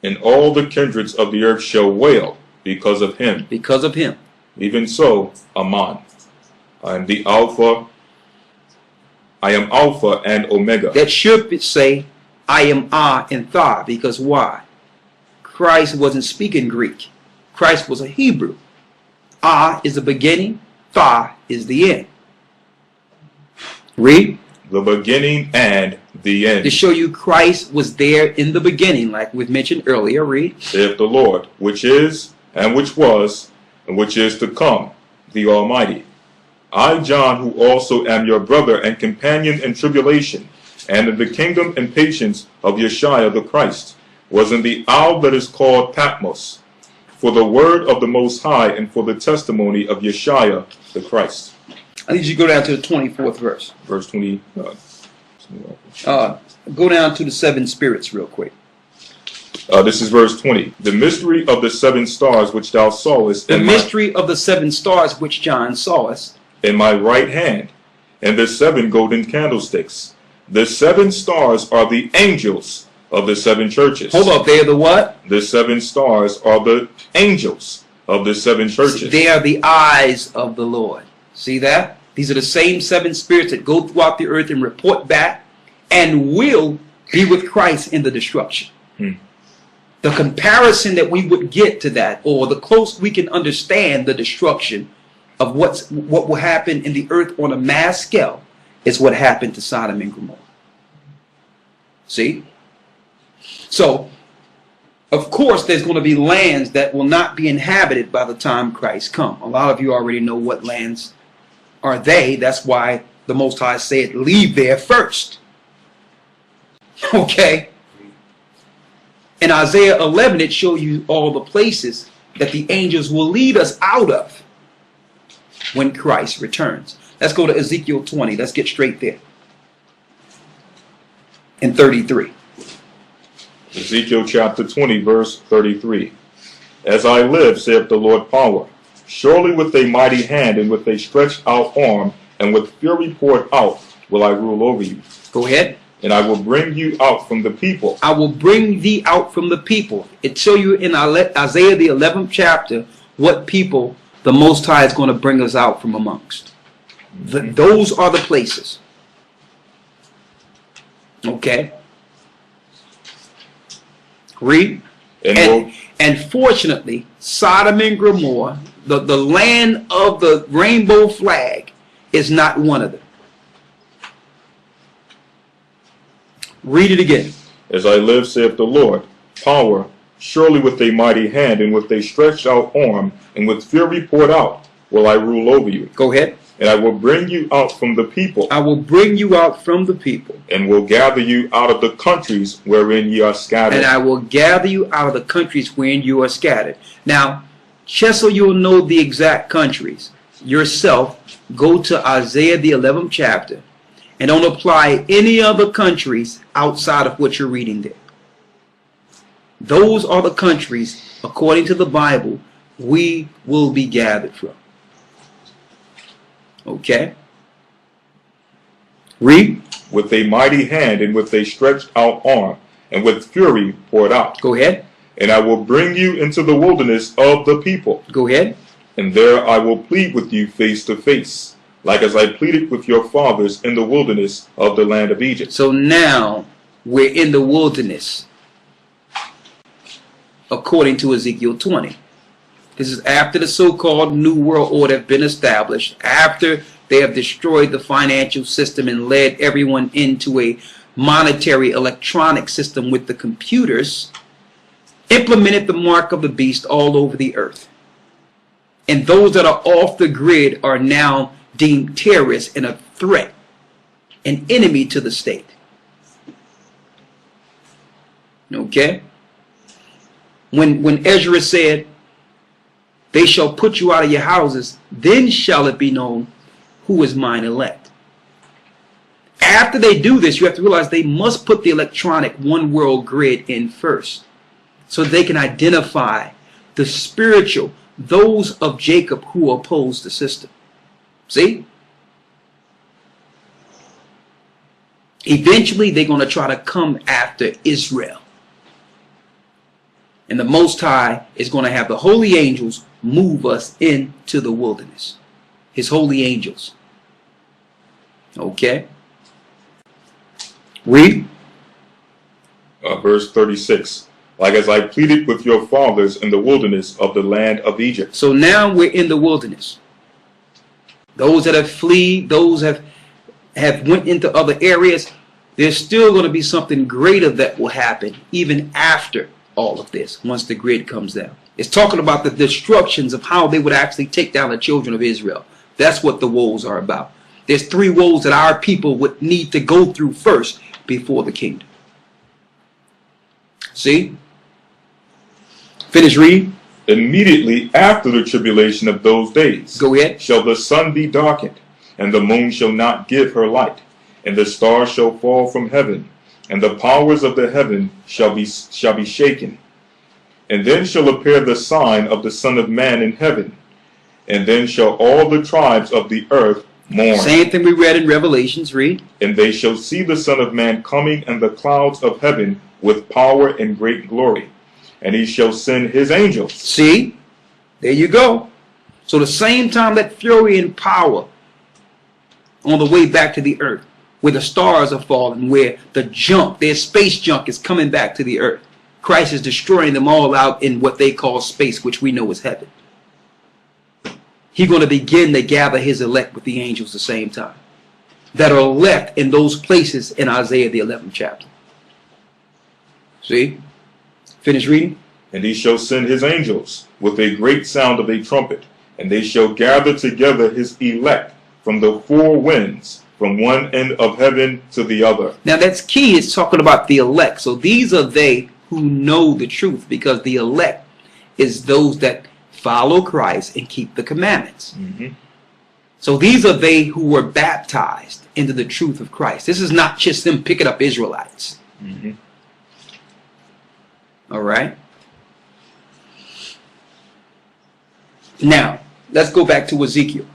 And all the kindreds of the earth shall wail because of him. Because of him. Even so, Amen. I am Alpha and Omega. That should say, I am Ah and Tha, because why? Christ wasn't speaking Greek. Christ was a Hebrew. Ah is the beginning, Tha is the end. Read. The beginning and the end. To show you Christ was there in the beginning, like we mentioned earlier. Read. Saith the Lord, which is, and which was, and which is to come, the Almighty. I, John, who also am your brother and companion in tribulation, and in the kingdom and patience of Yeshua the Christ, was in the isle that is called Patmos, for the word of the Most High and for the testimony of Yeshua the Christ. I need you to go down to the 24th verse. Verse 20. Go down to the 7 spirits real quick. This is verse 20. The mystery of the 7 stars which thou sawest. The mystery of the 7 stars which John sawest. In my right hand, and the 7 golden candlesticks. The 7 stars are the angels of the 7 churches. Hold up, they're the what? The 7 stars are the angels of the 7 churches. They are the eyes of the Lord. See that? These are the same 7 spirits that go throughout the earth and report back and will be with Christ in the destruction. The comparison that we would get to that, or the close we can understand the destruction of what will happen in the earth on a mass scale, is what happened to Sodom and Gomorrah. See? So, Of course, there's going to be lands that will not be inhabited by the time Christ comes. A lot of you already know what lands are they. That's why the Most High said, leave there first. Okay? In Isaiah 11, it shows you all the places that the angels will lead us out of when Christ returns. Let's go to Ezekiel 20. Let's get straight there. In 33. Ezekiel chapter 20, verse 33. As I live, saith the Lord power, surely with a mighty hand and with a stretched out arm and with fury poured out will I rule over you. Go ahead. And I will bring you out from the people. I will bring thee out from the people. It show you in Isaiah the 11th chapter what people the Most High is going to bring us out from amongst. Those are the places. Okay. Read. And fortunately, Sodom and Gomorrah, the land of the rainbow flag, is not one of them. Read it again. As I live, saith the Lord, power, surely with a mighty hand and with a stretched out arm and with fury poured out will I rule over you. Go ahead. And I will bring you out from the people. I will bring you out from the people. And will gather you out of the countries wherein ye are scattered. And I will gather you out of the countries wherein you are scattered. Now, just so you'll know the exact countries, yourself, go to Isaiah the 11th chapter and don't apply any other countries outside of what you're reading there. Those are the countries, according to the Bible, we will be gathered from. Okay? Read. With a mighty hand and with a stretched out arm and with fury poured out. Go ahead. And I will bring you into the wilderness of the people. Go ahead. And there I will plead with you face to face, like as I pleaded with your fathers in the wilderness of the land of Egypt. So now we're in the wilderness, according to Ezekiel 20. This is after the so-called New World Order have been established, after they have destroyed the financial system and led everyone into a monetary electronic system with the computers, implemented the mark of the beast all over the earth. And those that are off the grid are now deemed terrorists and a threat, an enemy to the state. Okay? When Ezra said, they shall put you out of your houses, then shall it be known who is mine elect. After they do this, you have to realize they must put the electronic one world grid in first, so they can identify the spiritual, those of Jacob who oppose the system. See? Eventually, they're going to try to come after Israel. And the Most High is going to have the holy angels move us into the wilderness. His holy angels. Okay? Read. Verse 36. Like as I pleaded with your fathers in the wilderness of the land of Egypt. So now we're in the wilderness. Those that have fled, those have went into other areas, there's still going to be something greater that will happen even after all of this, once the grid comes down. It's talking about the destructions of how they would actually take down the children of Israel. That's what the woes are about. There's 3 woes that our people would need to go through first before the kingdom. See? Finish reading. Immediately after the tribulation of those days, go ahead, shall the sun be darkened, and the moon shall not give her light, and the stars shall fall from heaven, and the powers of the heaven shall be shaken. And then shall appear the sign of the Son of Man in heaven, and then shall all the tribes of the earth mourn. Same thing we read in Revelations. Read. And they shall see the Son of Man coming in the clouds of heaven with power and great glory. And he shall send his angels. See? There you go. So the same time that fury and power on the way back to the earth, where the stars are falling, where the junk, their space junk is coming back to the earth, Christ is destroying them all out in what they call space, which we know is heaven. He's going to begin to gather his elect with the angels at the same time, that are elect in those places in Isaiah the 11th chapter. See? Finish reading. And he shall send his angels with a great sound of a trumpet, and they shall gather together his elect from the four winds, from one end of heaven to the other. Now that's key. It's talking about the elect. So these are they who know the truth, because the elect is those that follow Christ and keep the commandments. So these are they who were baptized into the truth of Christ. This is not just them picking up Israelites. All right. Now, let's go back to Ezekiel.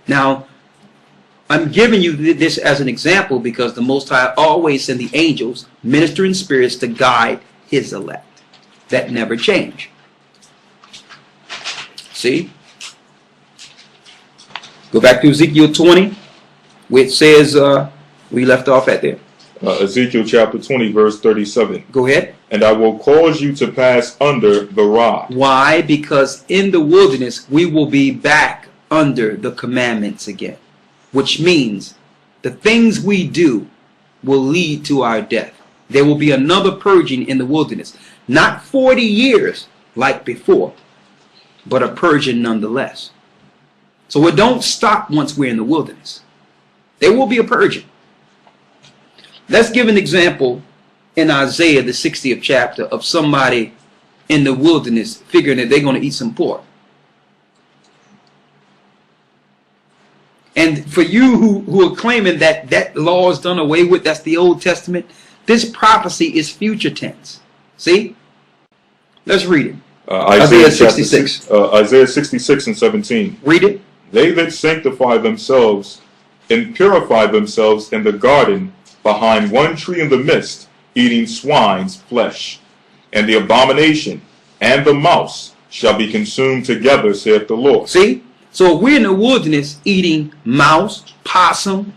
Now, I'm giving you this as an example because the Most High always send the angels, ministering spirits, to guide his elect. That never change. See? Go back to Ezekiel 20, where it says, we left off at there. Ezekiel chapter 20, verse 37. Go ahead. And I will cause you to pass under the rod. Why? Because in the wilderness, we will be back under the commandments again. Which means the things we do will lead to our death. There will be another purging in the wilderness. Not 40 years like before, but a purging nonetheless. So it don't stop once we're in the wilderness. There will be a purging. Let's give an example in Isaiah, the 60th chapter, of somebody in the wilderness figuring that they're going to eat some pork. And for you who are claiming that that law is done away with, that's the Old Testament, this prophecy is future tense. See? Let's read it. Isaiah 66. Isaiah 66 and 17. Read it. They that sanctify themselves and purify themselves in the garden behind one tree in the midst, eating swine's flesh. And the abomination and the mouse shall be consumed together, saith the Lord. See? So if we're in the wilderness eating mouse, possum,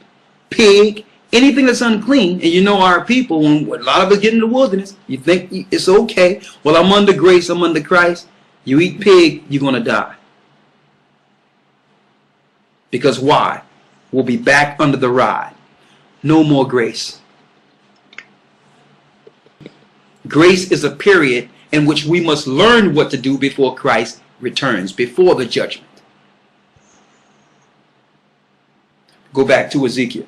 pig, anything that's unclean, and you know our people, when a lot of us get in the wilderness, you think it's okay. Well, I'm under grace, I'm under Christ. You eat pig, you're going to die. Because why? We'll be back under the rod. No more grace. Grace is a period in which we must learn what to do before Christ returns, before the judgment. Go back to Ezekiel.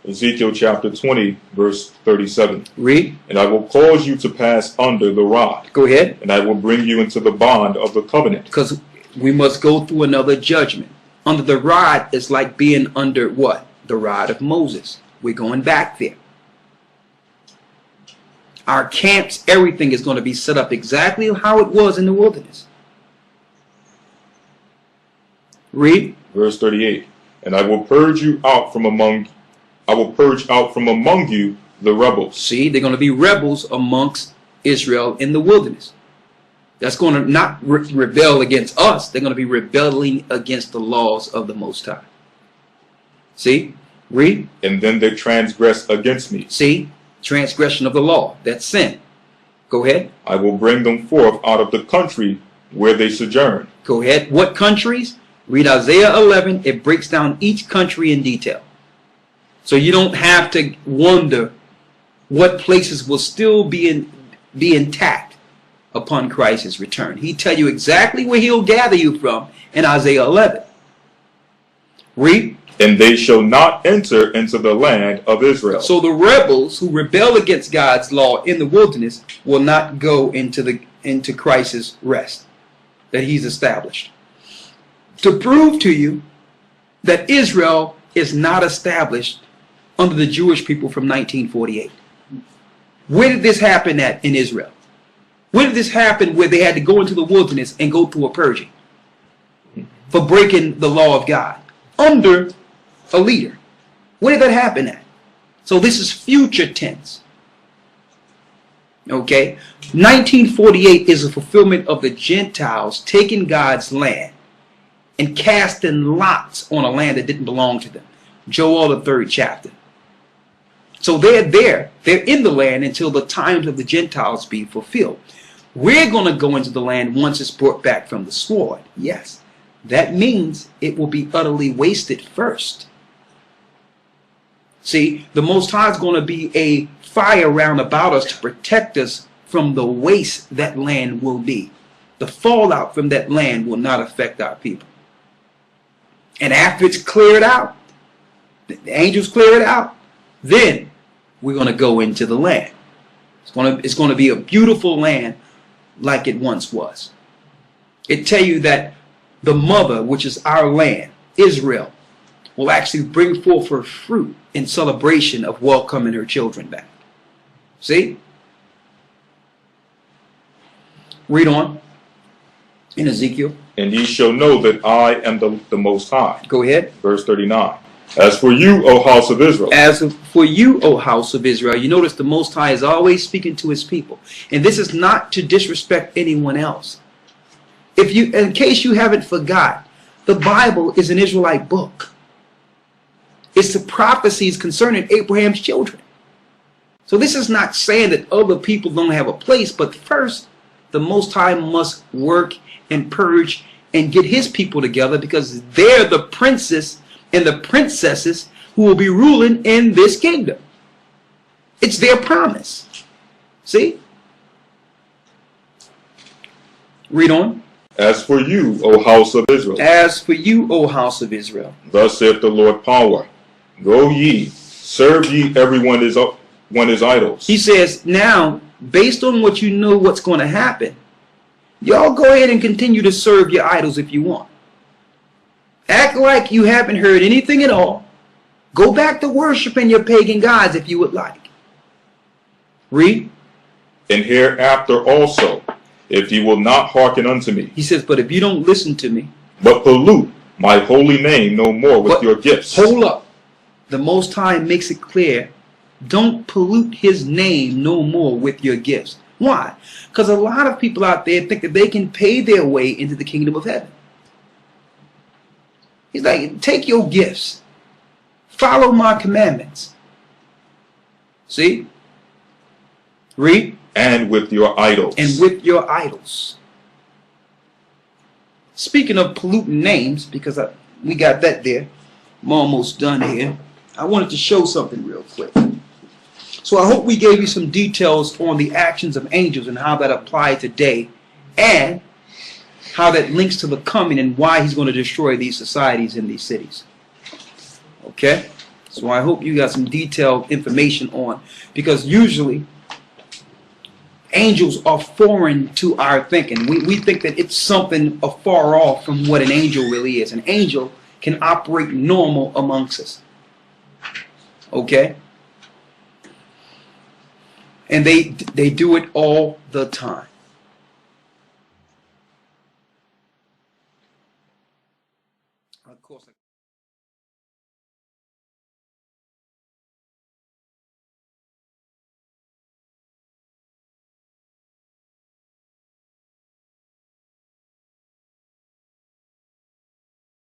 Ezekiel chapter 20, verse 37. Read. And I will cause you to pass under the rod. Go ahead. And I will bring you into the bond of the covenant. Because we must go through another judgment. Under the rod is like being under what? The rod of Moses. We're going back there. Our camps, everything is going to be set up exactly how it was in the wilderness. Read. Verse 38. And I will purge you out from among you the rebels. See, they're going to be rebels amongst Israel in the wilderness. That's going to not rebel against us. They're going to be rebelling against the laws of the Most High. See? Read. And then they transgress against me. See? Transgression of the law. That's sin. Go ahead. I will bring them forth out of the country where they sojourn. Go ahead. What countries? Read Isaiah 11. It breaks down each country in detail. So you don't have to wonder what places will still be intact upon Christ's return. He tell you exactly where he'll gather you from in Isaiah 11. Read. And they shall not enter into the land of Israel. So the rebels who rebel against God's law in the wilderness will not go into Christ's rest that he's established. To prove to you that Israel is not established under the Jewish people from 1948. Where did this happen at in Israel? Where did this happen where they had to go into the wilderness and go through a purging for breaking the law of God under a leader? Where did that happen at? So this is future tense. Okay? 1948 is a fulfillment of the Gentiles taking God's land and casting lots on a land that didn't belong to them. Joel, the 3rd chapter. So they're there. They're in the land until the times of the Gentiles be fulfilled. We're going to go into the land once it's brought back from the sword. Yes. That means it will be utterly wasted first. See, the Most High is going to be a fire round about us to protect us from the waste that land will be. The fallout from that land will not affect our people. And after it's cleared out, the angels clear it out, then we're going to go into the land. It's going to be a beautiful land like it once was. It tell you that the mother, which is our land, Israel, will actually bring forth her fruit in celebration of welcoming her children back. See? Read on in Ezekiel. And ye shall know that I am the Most High. Go ahead. Verse 39. As for you, O house of Israel. As for you, O house of Israel. You notice the Most High is always speaking to his people. And this is not to disrespect anyone else. In case you haven't forgot, the Bible is an Israelite book. It's the prophecies concerning Abraham's children. So this is not saying that other people don't have a place, but first, the Most High must work and purge and get his people together, because they're the princes and the princesses who will be ruling in this kingdom. It's their promise. See? Read on. As for you, O house of Israel. As for you, O house of Israel. Thus saith the Lord power. Go ye, serve ye everyone his idols. He says, now, based on what you know what's going to happen, y'all go ahead and continue to serve your idols if you want. Act like you haven't heard anything at all. Go back to worshiping your pagan gods if you would like. Read. And hereafter also, if ye will not hearken unto me. He says, but if you don't listen to me. But pollute my holy name no more with your gifts. Hold up. The Most High makes it clear. Don't pollute his name no more with your gifts. Why? Because a lot of people out there think that they can pay their way into the kingdom of heaven. He's like, take your gifts. Follow my commandments. See? Read. And with your idols. And with your idols. Speaking of polluting names, because we got that there. I'm almost done here. I wanted to show something real quick. So I hope we gave you some details on the actions of angels and how that applies today, and how that links to the coming and why he's going to destroy these societies in these cities. Okay? So I hope you got some detailed information on, because usually angels are foreign to our thinking. We think that it's something afar off from what an angel really is. An angel can operate normal amongst us. Okay? And they do it all the time. Of course.